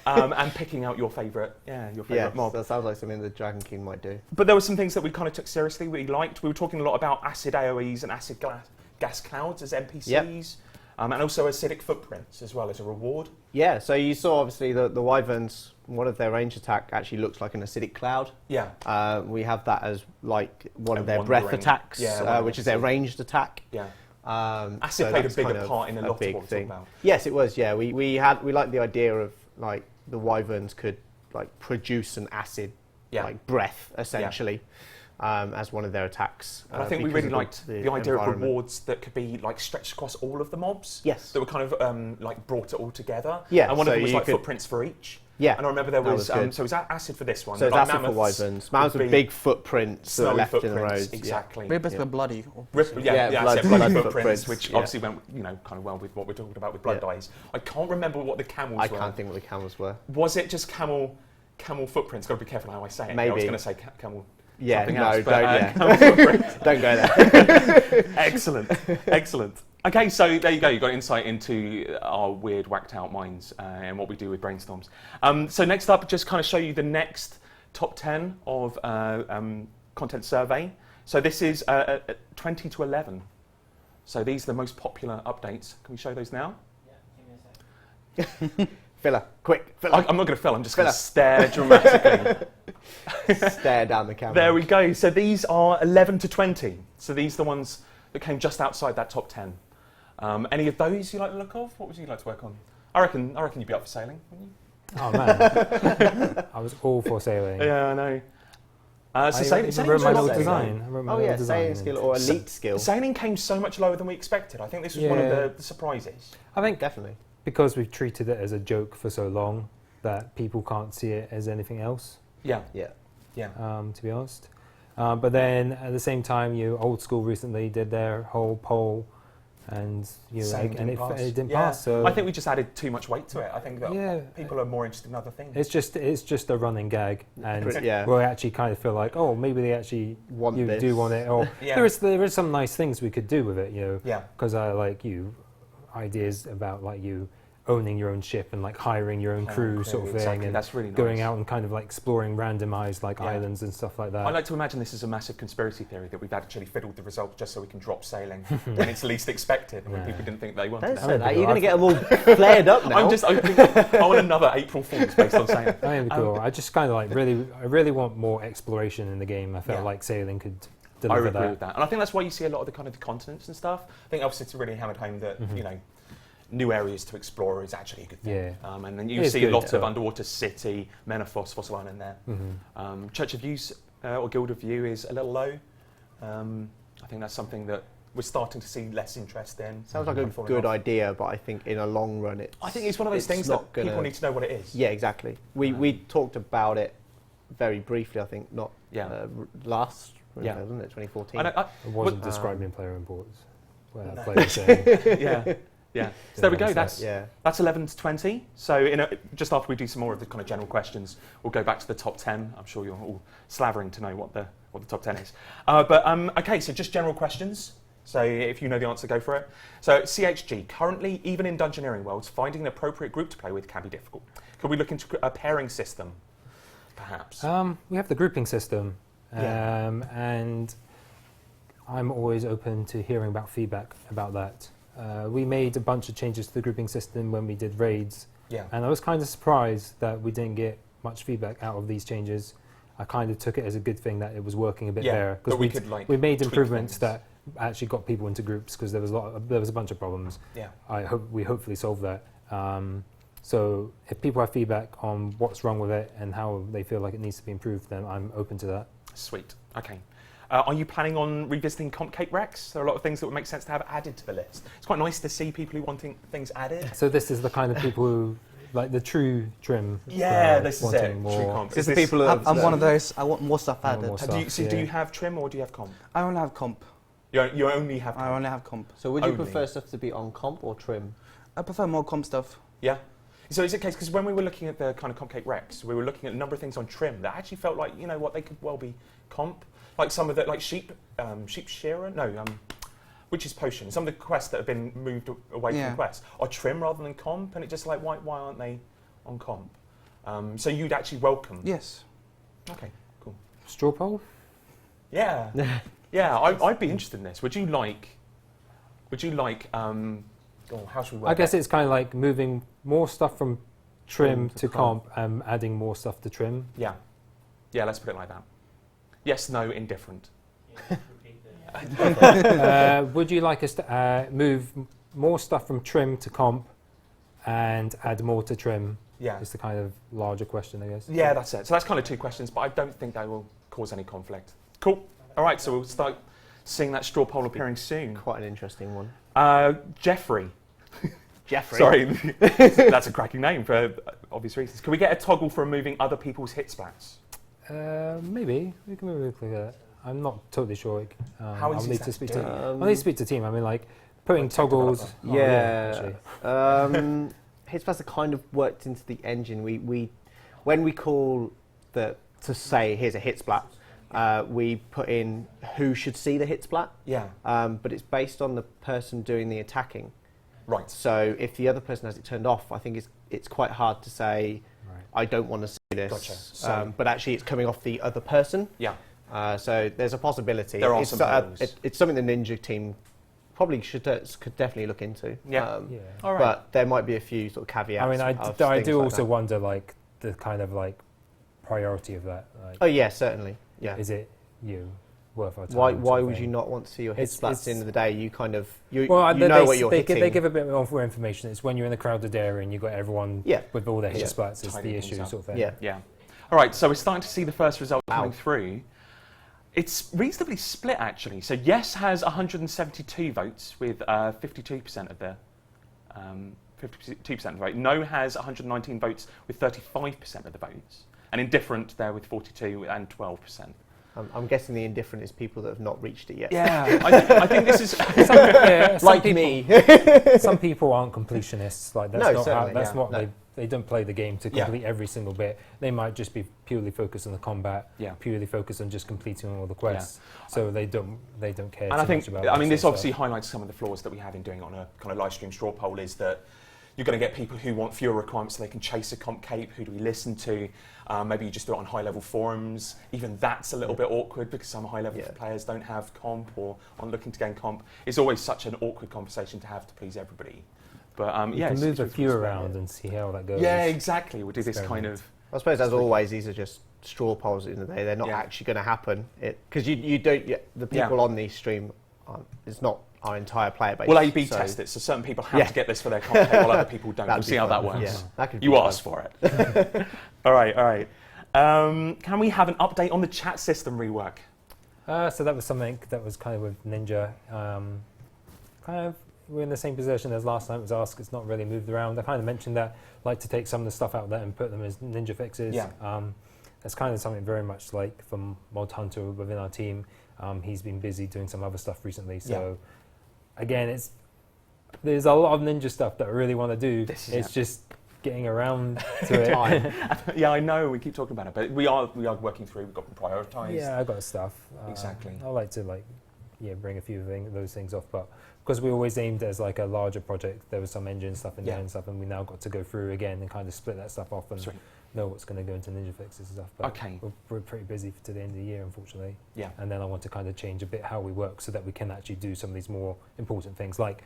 and picking out your favourite mob. That sounds like something the Dragonkin might do. But there were some things that we kind of took seriously, we liked. We were talking a lot about acid AoEs and acid gas clouds as NPCs, and also acidic footprints as well as a reward. Yeah, so you saw obviously the wyverns, one of their range attack actually looks like an acidic cloud. Yeah. We have that as like one of their breath attacks, which is their ranged attack. Yeah. Acid played a bigger part in a lot of what we're about. Yes, it was. Yeah, we liked the idea of like the wyverns could like produce an acid like breath essentially. As one of their attacks. And I think we really liked the idea of rewards that could be like stretched across all of the mobs. Yes. That were kind of like brought it all together. Yeah. And one of them was like footprints for each. Yeah. And I remember there was so it was acid for this one. So it's acid for wyverns. Mammoths with big footprints that are left in the roads. Exactly. Ribbers were bloody. Blood footprints, which obviously went kind of well with what we're talking about with blood dyes. I can't remember what the camels were. I can't think what the camels were. Was it just camel footprints? Got to be careful how I say it. Maybe. I was going to say camel. Yeah, no, don't go there. Excellent. Okay, so there you go. You got insight into our weird, whacked out minds and what we do with brainstorms. So next up, just kind of show you the next top 10 of content survey. So this is 20 to 11. So these are the most popular updates. Can we show those now? Yeah, give me a sec. Filler, quick, filler. I'm not going to fill. I'm just going to stare dramatically. Stare down the camera. There we go. So these are 11 to 20. So these are the ones that came just outside that top 10. Any of those you like the look of? What would you like to work on? I reckon you'd be up for sailing, wouldn't you? Oh man, I was all for sailing. Yeah, I know. So sailing wrote my little design. Sailing skill or elite skill. Sailing came so much lower than we expected. I think this was one of the surprises. I think definitely because we've treated it as a joke for so long that people can't see it as anything else. Yeah. To be honest, but then at the same time, Old School recently did their whole poll, and it didn't pass. So I think we just added too much weight to it. I think that people are more interested in other things. It's just a running gag, and we actually kind of feel like, oh, maybe they actually do want it, or there is some nice things we could do with it, because I like ideas about like owning your own ship and like hiring your own crew sort of thing, and that's really nice. Going out and kind of like exploring randomized like islands and stuff like that. I like to imagine this is a massive conspiracy theory that we've actually fiddled the results just so we can drop sailing when it's least expected and when people didn't think they wanted it. You're going to get them all flared up now. I want another April Fool's based on sailing. I mean, cool. I just kind of like I really want more exploration in the game. I felt like sailing could deliver that. I agree with that, and I think that's why you see a lot of the kind of the continents and stuff. I think obviously it's really hammered home that new areas to explore is actually a good thing. And then you see a lot of Underwater City, Menethos, Fossil Island there. Church of Views or Guild of View is a little low. I think that's something that we're starting to see less interest in. Sounds like a good idea, but I think in a long run I think it's one of those things that people need to know what it is. Yeah, exactly. We talked about it very briefly, I think, not last, wasn't it, 2014? It wasn't described in player reports. Yeah, so there we go. That's 11 to 20. So just after we do some more of the kind of general questions, we'll go back to the top 10. I'm sure you're all slavering to know what the top 10 is. Okay, so just general questions. So if you know the answer, go for it. So CHG, currently, even in Dungeoneering worlds, finding an appropriate group to play with can be difficult. Could we look into a pairing system, perhaps? We have the grouping system, and I'm always open to hearing about feedback about that. We made a bunch of changes to the grouping system when we did raids, and I was kind of surprised that we didn't get much feedback out of these changes. I kind of took it as a good thing that it was working a bit better, because we made improvements that actually got people into groups, because there was a bunch of problems. I hope we hopefully solved that. So if people have feedback on what's wrong with it and how they feel like it needs to be improved, then I'm open to that. Sweet. Okay. Are you planning on revisiting Comp Cape Rex? There are a lot of things that would make sense to have added to the list. It's quite nice to see people who wanting things added. So this is the kind of people who, like the true trim. Yeah, this is wanting it. more. True comp. It's the people who I'm one of those. I want more stuff added. more Do stuff, you, so do you have trim or do you have comp? I only have comp. You only have comp. I only have comp. So would you Only. prefer stuff to be on comp or trim? I prefer more comp stuff. Yeah. So is it a case, because when we were looking at the kind of Comp Cape Rex, we were looking at a number of things on trim that actually felt like, you know what, they could well be comp. Like some of the, like sheep shearer? No, witch's potion. Some of the quests that have been moved away Yeah. from quests are trim rather than comp, and it's just like, why aren't they on comp? So you'd actually welcome. Yes. Okay, cool. Straw poll? Yeah. Yeah, I'd be interested in this. Would you like, how should we work I guess that? it's kind of like moving more stuff from trim to to comp. comp and adding more stuff to trim. Yeah. Yeah, let's put it like that. Yes, no, indifferent. Would you like us to move more stuff from trim to comp and add more to trim? Yeah. It's the kind of larger question, I guess. Yeah, that's it. So that's kind of two questions, but I don't think they will cause any conflict. Cool. All right, so we'll start seeing that straw poll appearing soon. Quite an interesting one. Jeffrey. Jeffrey. Sorry, that's a cracking name for obvious reasons. Can we get a toggle for removing other people's hit splats? Maybe we can move it like that. I'm not totally sure. How I'll easy need is to that speak to to. do? I'll need to speak to the team. I mean, like putting Like tech toggles. developer. Yeah. actually. Hitspass are kind of worked into the engine. We when we call to say here's a hit splat, we put in who should see the hit splat. Yeah. But it's based on the person doing the attacking. Right. So if the other person has it turned off, I think it's quite hard to say Right. I don't want to see this. Gotcha. So- But actually, it's coming off the other person. Yeah. So there's a possibility. There are it's, some hurdles. it's something the Ninja team probably could definitely look into. Yeah. Yeah. All right. But there might be a few sort of caveats. I mean, I of do things like also that. wonder like the kind of like priority of that. Like, Oh yeah, certainly. Yeah. is it worth our time? Why sort of would thing? you not want to see your hit It's- splats at the end of the day? You kind of you Well, know what you're they hitting. give a bit more information. It's when you're in a crowded area and you've got everyone Yeah. with all their hit Yeah. splats. It's Tidying the things issue up. sort of thing. Yeah. Yeah. All right, so we're starting to see the first result Wow. coming through. It's reasonably split, actually. So yes has 172 votes with 52% of the 52% of the vote. No has 119 votes with 35% of the votes, and indifferent there with 42 and 12%. I'm guessing the indifferent is people that have not reached it yet. Yeah, I think this is. Some Like people, me. some people aren't completionists. Like that's No, not how, certainly, that's yeah. not No. they don't play the game to Yeah. complete every single bit. They might just be purely focused on the combat, Yeah. purely focused on just completing all the quests. So they don't care And too I think, much about. I mean, this sort of obviously stuff. highlights some of the flaws that we have in doing it on a kind of live stream straw poll. Is that you're going to get people who want fewer requirements so they can chase a comp cape. Who do we listen to? Maybe you just do it on high-level forums. Even that's a little bit awkward because some high-level Yeah. players don't have comp or aren't looking to gain comp. It's always such an awkward conversation to have to please everybody. But You yeah, can it's- move it's a really few fun. around and see how that goes. Yeah, exactly. We'll do this kind Experiment. of. I suppose, as always, these are just straw polls at the end of the day. They're not Yeah. actually going to happen. Because you don't. The people on the stream, it's not our entire player base. We'll A/B so test it, so certain people have Yeah. to get this for their comp cape while other people don't. that'd We'll be see how that fun. works. Yeah, that could be You fun. asked for it. All right, all right. Can we have an update on the chat system rework? So that was something that was kind of with Ninja. Kind of, we're in the same position as last time it was asked. It's not really moved around. I kind of mentioned that, like to take some of the stuff out there and put them as Ninja fixes. Yeah. That's kind of something very much like from Mod Hunter within our team. He's been busy doing some other stuff recently. So again, there's a lot of Ninja stuff that I really want to do. This is It's it. just getting around to it. Time. Yeah, I know. We keep talking about it, but we are working through. We've got to prioritise. Yeah, I got stuff. Exactly. I like to bring a few those things off, but because we always aimed as like a larger project, there was some engine stuff in there and stuff, and we now got to go through again and kind of split that stuff off and Sweet. know what's going to go into Ninja fixes and stuff. But Okay. we're pretty busy to the end of the year, unfortunately. Yeah. And then I want to kind of change a bit how we work so that we can actually do some of these more important things, like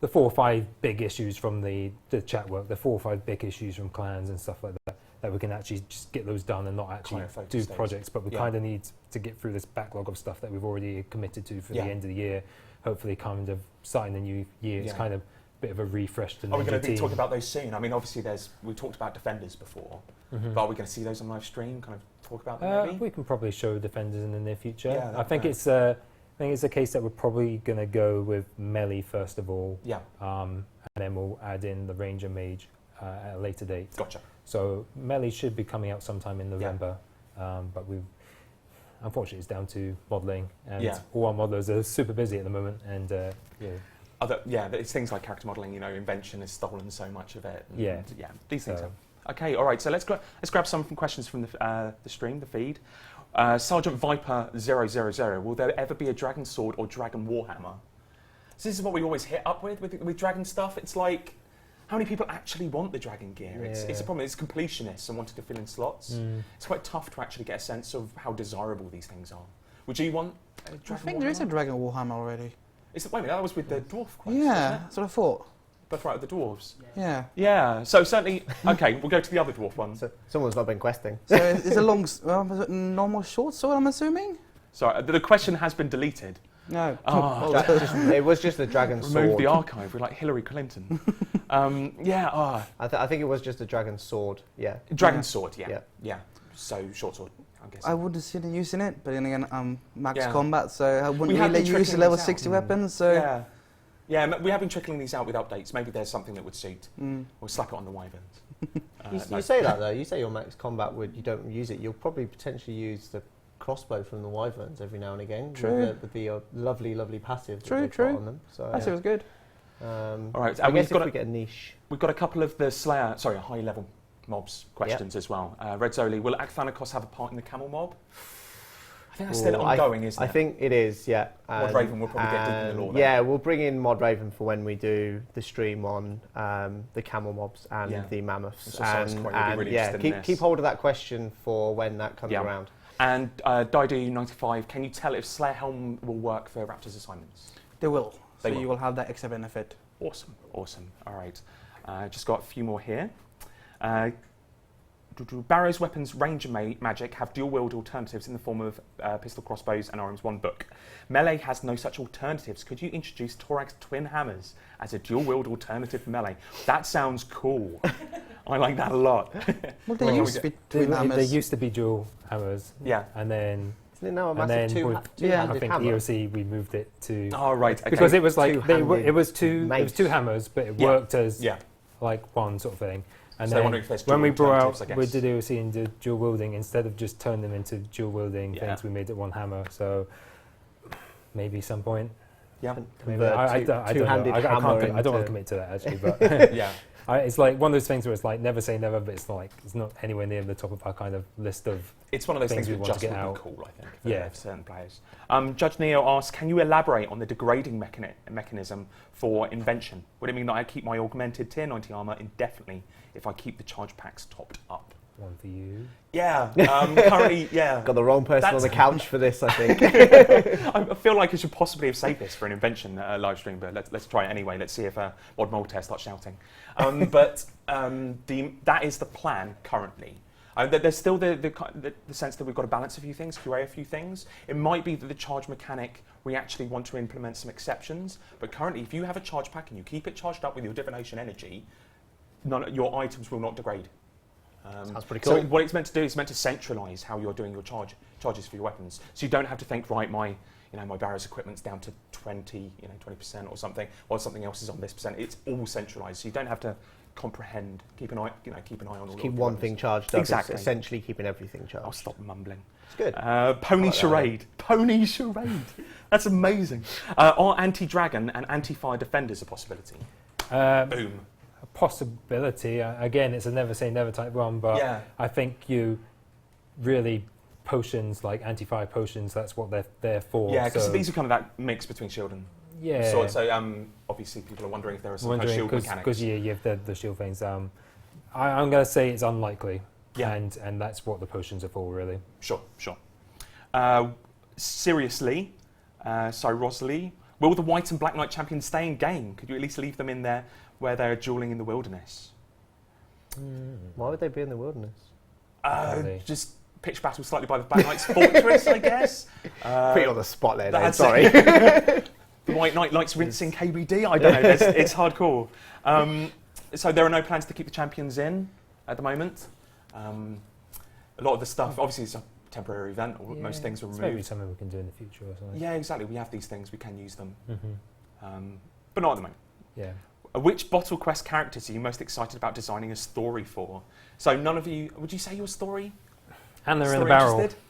the 4 or 5 big issues from the chat work, the 4 or 5 big issues from clans and stuff like that we can actually just get those done and not actually Kind of focus do those. projects. But we Yeah. kind of need to get through this backlog of stuff that we've already committed to for Yeah. the end of the year. Hopefully, kind of starting the new year, it's Yeah. kind of bit of a refresh to Are we Ninja going to be Team. talking about those soon? I mean, obviously, we talked about defenders before, Mhm. but are we going to see those on live stream? Kind of talk about them maybe? We can probably show defenders in the near future. Yeah, I that'd think be it's a case that we're probably going to go with melee first of all, Yeah, and then we'll add in the Ranger Mage at a later date. gotcha. So melee should be coming out sometime in November, but unfortunately it's down to modelling, and Yeah. all our modelers are super busy at the moment, and It's things like character modelling. Invention has stolen so much of it. And Yeah. These things. So- Okay, all right. So let's grab some questions from the stream, the feed. Sergeant Viper 000. Will there ever be a Dragon Sword or Dragon Warhammer? So this is what we always hit up with Dragon stuff. It's like, how many people actually want the Dragon gear? It's a Yeah. problem. It's completionists and wanting to fill in slots. It's quite tough to actually get a sense of how desirable these things are. Would you want a Dragon I think there is a Warhammer? Dragon Warhammer already. Wait a minute, that was with the dwarf quest, wasn't Yeah, it? that's what I thought. Birthright of the Dwarves. Yeah. Yeah, so certainly, okay, we'll go to the other dwarf one. So someone's not been questing. So it's a long, is it normal short sword, I'm assuming? Sorry, the question has been deleted. No. Oh, It was just a dragon sword. remove the archive. We're like Hillary Clinton. I think it was just a dragon sword. Yeah. Dragon Yeah. sword, Yeah. yeah. So, short sword, I'm guessing. I wouldn't see them using it, but then again, I'm max Yeah. combat, so I We wouldn't have really been use trickling level these out. 60 weapons, so... Yeah, we have been trickling these out with updates. Maybe there's something that would suit. Mm. We'll slap it on the wyverns. You say that though. You say your max combat you don't use it. You'll probably potentially use the crossbow from the wyverns every now and again. True. With the lovely passive True, that they've true. got on them. So That was good. All right, I and guess we've got if we get a niche. we've got a couple of the high-level mobs questions as well. Red Zoli, will Akthanikos have a part in the camel mob? I think that's still ongoing, isn't it? I think it is, yeah. Mod Raven will probably get deep in the lore then. Yeah, we'll bring in Mod Raven for when we do the stream on the camel mobs and the mammoths. So sounds quite really interested in this. keep hold of that question for when that comes around. And Dido95, can you tell if Slayer Helm will work for Raptors assignments? They will. They So will. you will have that extra benefit. Awesome. All right. Just got a few more here. Barrow's weapons range and magic have dual-wield alternatives in the form of pistol crossbows and RM's1 book. Melee has no such alternatives. Could you introduce Torag's twin hammers as a dual-wield alternative for melee? That sounds cool. I like that a lot. Well, they Well, used to be twin They hammers. used to be dual hammers, Yeah. and then Isn't it now a And massive then with- I two-handed think hammer? EOC we moved it to Oh, right. Okay. because it was like Two-handed it was two mace. hammers, but it Yeah. worked as Yeah. like one sort of thing. And So I then wonder if there's when dual we brought alternatives, I out, we guess. did EOC and did dual wielding, instead of just turn them into dual wielding Yeah. things, we made it one hammer. So maybe some point. Yeah. Maybe. Convert I don't know. two-handed I can't hammer I don't want into- to commit to that actually, but Yeah. it's like one of those things where it's like never say never, but it's not anywhere near the top of our kind of list of. It's one of those Things things we that want just to would get be out. cool, I think, Yeah. for certain players. Judge Neo asks, can you elaborate on the degrading mechanism for invention? Would it mean that I keep my augmented tier 90 armour indefinitely if I keep the charge packs topped up? One for you. Yeah, currently, yeah. Got the wrong person on That's- the couch for this, I think. I feel like I should possibly have saved this for an invention live stream, but let's try it anyway. Let's see if Mod Moltear starts shouting. That is the plan currently. There's still the sense that we've got to balance a few things, QA a few things. It might be that the charge mechanic, we actually want to implement some exceptions, but currently if you have a charge pack and you keep it charged up with your divination energy, your items will not degrade. Sounds pretty cool. So what it's meant to do is meant to centralise how you're doing your charges for your weapons. So you don't have to think, right, my Barrow's equipment's down to 20% or something, while something else is on this percent. It's all centralised, so you don't have to comprehend, keep an eye on all. Just of keep your one weapons. thing charged up. Exactly. It's essentially keeping everything charged. I'll stop mumbling. It's good. Pony like that. charade. Pony charade. That's amazing. Are anti-dragon and anti-fire defenders a possibility? Boom. A possibility. Again, it's a never say never type one, but Yeah. I think you really potions like anti-fire potions. That's what they're there for. Yeah, because so these are kind of that mix between shield and yeah. sword. So obviously people are wondering if there are some kind of shield mechanics. Because you have the shield things. I'm going to say it's unlikely. Yeah. And that's what the potions are for, really. Sure. Seriously, Rosalie, will the White and Black Knight champions stay in game? Could you at least leave them in there where they're dueling in the wilderness? Why would they be in the wilderness? Really? Just pitch battle slightly by the Black Knight's fortress, I guess. Put you on the spot there, Dave, that's sorry. The White Knight likes rinsing KBD. I don't know. It's hardcore. So there are no plans to keep the champions in at the moment. A lot of the stuff, obviously, it's a temporary event. Or most things are removed. Maybe something we can do in the future or something. Yeah, exactly. We have these things. We can use them, but not at the moment. Yeah. Which Bottle Quest characters are you most excited about designing a story for? So none of you. Would you say your story? And they're in the Story barrel. interested?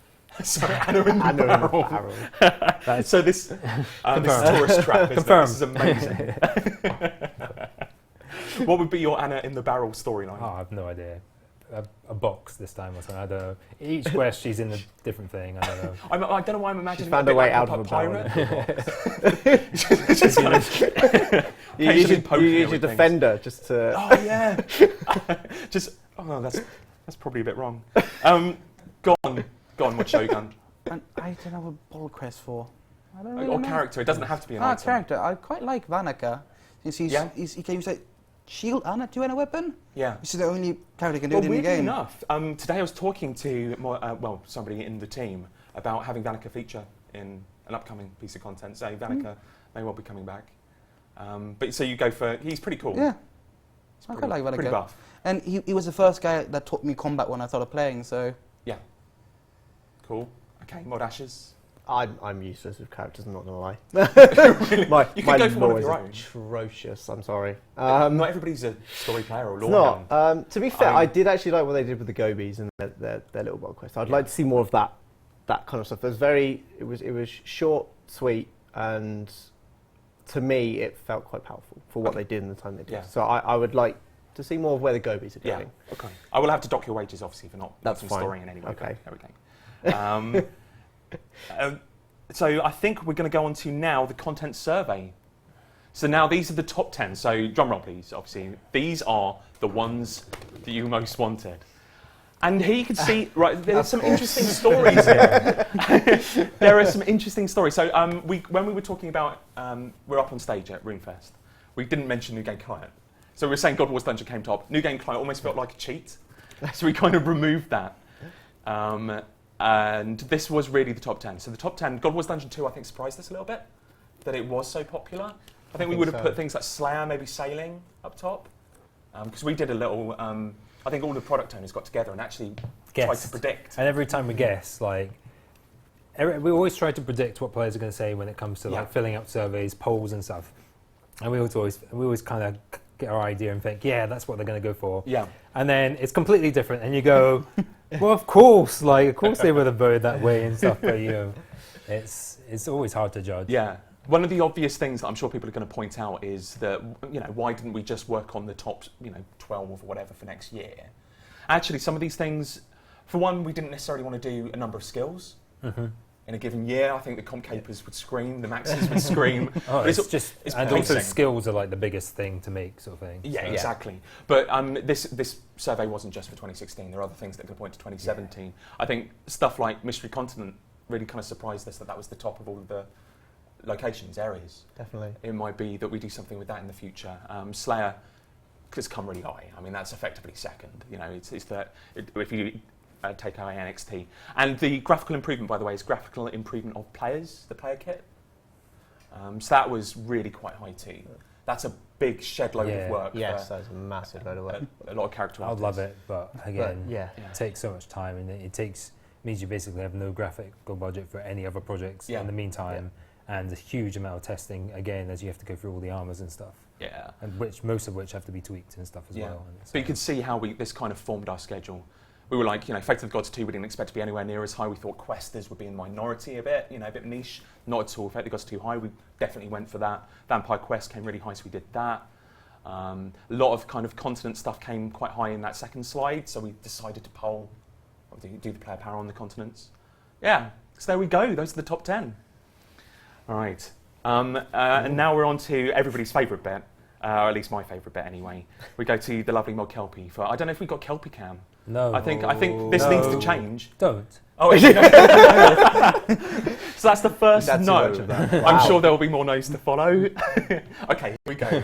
Sorry, Anna in the barrel. So this tourist trap, isn't it? This is amazing. What would be your Anna in the barrel storyline? Oh, I have no idea. A box this time or something. I don't know. Each quest she's in a different thing. I don't know. I don't know why I'm imagining. She's found her way out of a pirate. You use your defender just to. Oh yeah. That's probably a bit wrong. Go on. What Shogun? And I don't know what ball quest for. I don't Or really know. character. It doesn't have to be an item. Character. I quite like Vanica. He can use a shield and a two-handed weapon. Yeah. This is the only character can do it in the weirdly game. enough, today I was talking to somebody in the team about having Vanica feature in an upcoming piece of content. So Vanica may well be coming back. But so you go for. He's pretty cool. Yeah. He's I quite like Vanica. Pretty buff. And he was the first guy that taught me combat when I started playing. So. Yeah. Cool. Okay. Mod Ashes. I'm useless with characters, I'm not going to lie. Really? my You could go for one of lore is your own. atrocious, I'm sorry. Not everybody's a story player or lore It's not. To be fair, I did actually like what they did with the Gobies and their little bottle quest. I'd like to see more of that kind of stuff. It was short, sweet, and to me it felt quite powerful for what they did in the time they did. Yeah. So I would like to see more of where the Gobies are going. Yeah. Okay. I will have to dock your wages, obviously, for not That's putting fine. story in any way. Okay. There we go. So I think we're going to go on to now the content survey. So now these are the top 10. So drum roll, please. Obviously, these are the ones that you most wanted. And here you can see, right, there's some interesting stories here. There are some interesting stories. So when we were talking about, we're up on stage at RuneFest, we didn't mention New Game Client. So we were saying God Wars Dungeon came top. New Game Client almost felt like a cheat. So we kind of removed that. And this was really the top 10. So the top 10, God Wars Dungeon 2, I think surprised us a little bit that it was so popular. I think we would have put things like Slayer, maybe Sailing up top. Because we did a little, I think all the product owners got together and actually tried to predict. And every time we guess, like, we always try to predict what players are going to say when it comes to like filling out surveys, polls and stuff. And we always kind of get our idea and think, yeah, that's what they're going to go for. Yeah. And then it's completely different, and you go, well, of course they would have voted that way and stuff. But it's always hard to judge. Yeah. One of the obvious things that I'm sure people are going to point out is that why didn't we just work on the top 12 or whatever for next year? Actually, some of these things, for one, we didn't necessarily want to do a number of skills. Mm-hmm. In a given year, I think the comp capers would scream, the maxes would scream. It's and also skills are like the biggest thing to make, sort of thing. Yeah, so. Exactly. But this survey wasn't just for 2016. There are other things that could point to 2017. Yeah. I think stuff like Mystery Continent really kind of surprised us that was the top of all of the locations, areas. Definitely. It might be that we do something with that in the future. Slayer has come really high. I mean, that's effectively second. It's that if you take away NXT. And the graphical improvement, by the way, is graphical improvement of players, the player kit. So that was really quite high too. That's a big shed load of work. Yes, that's a massive load of work. A lot of character I'd love it, but again, it takes so much time, and means you basically have no graphical budget for any other projects in the meantime, and a huge amount of testing, again, as you have to go through all the armors and stuff. Yeah. And most of which have to be tweaked and stuff as well. But you can see how this kind of formed our schedule. We were like, Fate of the Gods 2, we didn't expect to be anywhere near as high. We thought Questers would be in minority a bit, a bit niche. Not at all. Fate of the Gods 2 high, we definitely went for that. Vampire Quest came really high, so we did that. A lot of kind of continent stuff came quite high in that second slide, so we decided to do the player power on the continents. Yeah, so there we go. Those are the top 10. All right. And now we're on to everybody's favourite bit, or at least my favourite bit anyway. We go to the lovely Mod Kelpie. I don't know if we've got Kelpie Cam. No. I think this needs to change. Don't. Oh, so that's the first no. Wow. I'm sure there will be more no's to follow. Okay, here we go.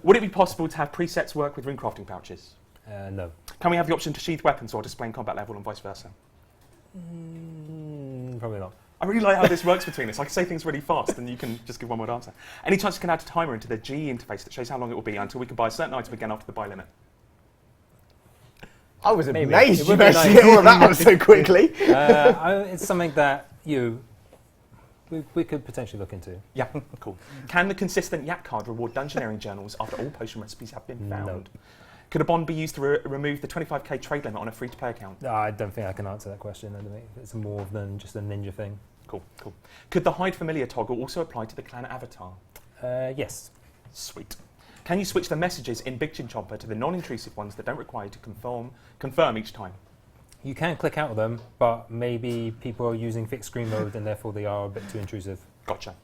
Would it be possible to have presets work with rune crafting pouches? No. Can we have the option to sheath weapons or display in combat level and vice versa? Probably not. I really like how this works between us. I can say things really fast and you can just give one word answer. Any chance you can add a timer into the G interface that shows how long it will be until we can buy a certain item again after the buy limit? I was Maybe. amazed It you would be managed to nice. get all of that one so quickly. It's something that we could potentially look into. Yeah, cool. Can the consistent yak card reward dungeoneering journals after all potion recipes have been found? No. Could a bond be used to remove the 25k trade limit on a free-to-play account? I don't think I can answer that question. I don't think it's more than just a ninja thing. Cool, cool. Could the hide familiar toggle also apply to the clan avatar? Yes. Sweet. Can you switch the messages in Big Chin Chomper to the non-intrusive ones that don't require you to confirm each time? You can click out of them, but maybe people are using fixed screen mode and therefore they are a bit too intrusive. Gotcha.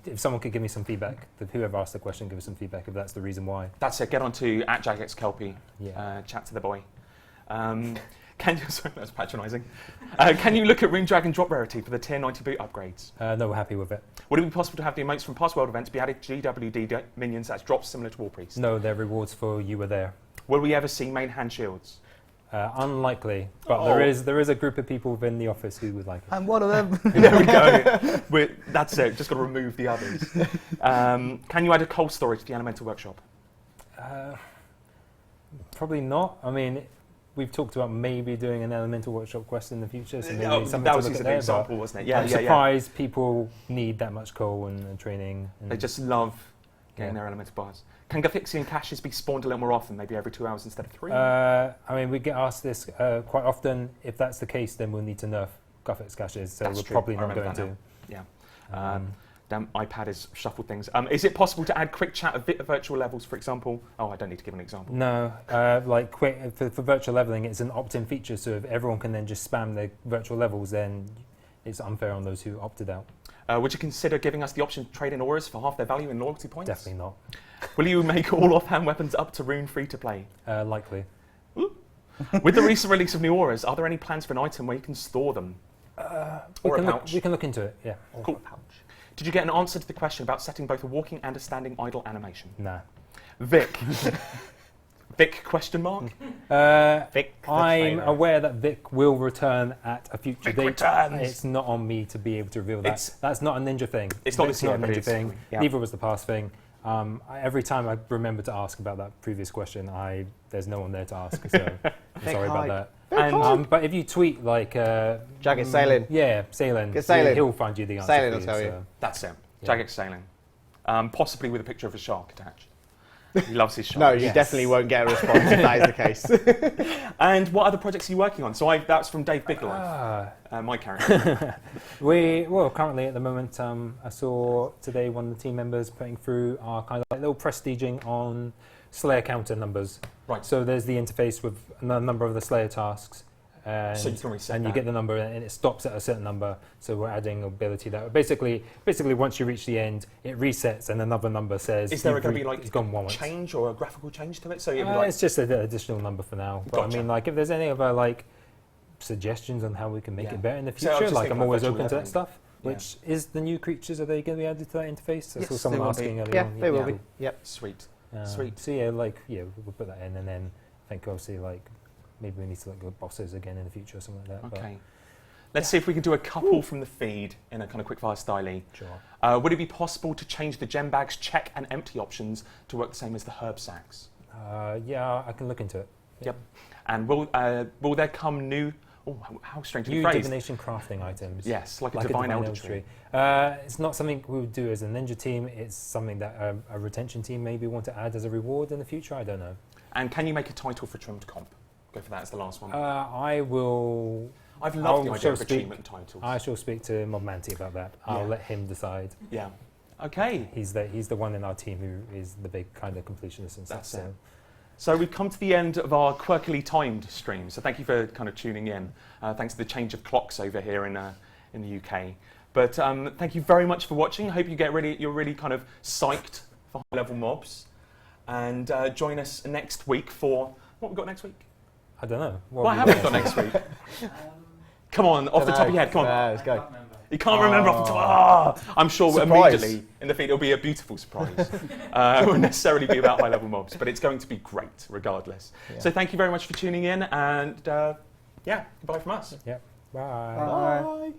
If someone could give me some feedback, whoever asked the question, give us some feedback if that's the reason why. That's it. Get on to @JagXKelpie. Yeah. Chat to the boy. Can you? Sorry, that's patronising. Can you look at Rune Dragon drop rarity for the tier 90 boot upgrades? No, we're happy with it. Would it be possible to have the emotes from past world events be added to GWD minions as drops similar to War Priest? No, they're rewards for you were there. Will we ever see main hand shields? Unlikely, but there is a group of people within the office who would like it. I'm one of them. There we go. That's it. Just got to remove the others. Can you add a cold storage to the Elemental Workshop? Probably not. I mean, we've talked about maybe doing an Elemental Workshop quest in the future, so maybe something that to was look just at an there, example, wasn't it? but I'm Yeah. surprised people need that much coal and training. And They just love getting their elemental bars. Can Gothixian caches be spawned a little more often, maybe every 2 hours instead of 3? I mean, we get asked this quite often. If that's the case, then we'll need to nerf Gothic caches, so That's we're true. probably I not remember going that to. Yeah. Damn, iPad has shuffled things. Is it possible to add quick chat at virtual levels, for example? Oh, I don't need to give an example. No, like quick for virtual leveling, it's an opt-in feature. So if everyone can then just spam their virtual levels, then it's unfair on those who opted out. Would you consider giving us the option to trade in auras for half their value in loyalty points? Definitely not. Will you make all offhand weapons up to Rune free to play? Likely. With the recent release of new auras, are there any plans for an item where you can store them? Or a pouch? We can look into it. Yeah. Cool. Did you get an answer to the question about setting both a walking and a standing idle animation? Nah. Vic. Vic question mark? Vic, the I'm trainer. aware that Vic will return at a future Vic date. returns. It's not on me to be able to reveal that. That's not a ninja thing. It's not Vic's this year, not a but ninja it's thing. coming, yeah. Neither was the past thing. Every time I remember to ask about that previous question, there's no one there to ask, so I'm sorry about that. And, but if you tweet like Jagged Sailing. Yeah, Sailing. Get Sailing. He'll find you the answer. Sailing for will you, tell you. so. That's it. Yeah. Jagex Sailing. Possibly with a picture of a shark attached. He loves his shark. No, you definitely won't get a response if that is the case. And what other projects are you working on? So that's from Dave Bigelow, my character. Currently at the moment, I saw today one of the team members putting through our kind of like little prestiging on Slayer counter numbers. Right. So there's the interface with a number of the Slayer tasks. And, So you can reset and you that. get the number and it stops at a certain number. So we're adding ability that basically once you reach the end, it resets and another number says. Is there you've going to be it's like gone one a once. change or a graphical change to it? So it'd be like, It's just an additional number for now. But Gotcha. I mean, like if there's any other like suggestions on how we can make Yeah. it better in the So I was future, just like thinking I'm about always virtual open to that leveling. stuff. Yeah. Which is the new creatures? Are they going to be added to that interface? I Yes, saw someone they will asking be. earlier Yeah, on. they will cool. be. Yep. sweet. Um, Sweet. So we'll put that in, and then I think obviously like maybe we need to look at bosses again in the future or something like that. Okay. Let's see if we can do a couple from the feed in a kind of quickfire style. Sure. Would it be possible to change the gem bag's check and empty options to work the same as the herb sacks? Yeah, I can look into it. Yep. And will there come new? Oh, how strange New a phrase. divination crafting items. Yes, like a divine elder tree. It's not something we would do as a ninja team. It's something that a retention team maybe want to add as a reward in the future. I don't know. And can you make a title for trimmed comp? Go for that as the last one. I will. I've loved the I'll idea of speak- achievement titles. I shall speak to Mob Manti about that. Yeah. I'll let him decide. Yeah. Okay. He's the one in our team who is the big kind of completionist and stuff. That's it. So we've come to the end of our quirkily timed stream. So thank you for kind of tuning in. Thanks to the change of clocks over here in the UK. But thank you very much for watching. I hope you're really kind of psyched for high level mobs. And join us next week for what we got next week. I don't know. What have we got next week? Come on, off the top of your head. Come on. Let's go. You can't remember off the top. I'm sure Surprise. immediately in the feed it'll be a beautiful surprise. It won't necessarily be about high level mobs, but it's going to be great regardless. Yeah. So thank you very much for tuning in, and goodbye from us. Yeah. Bye. Bye. Bye.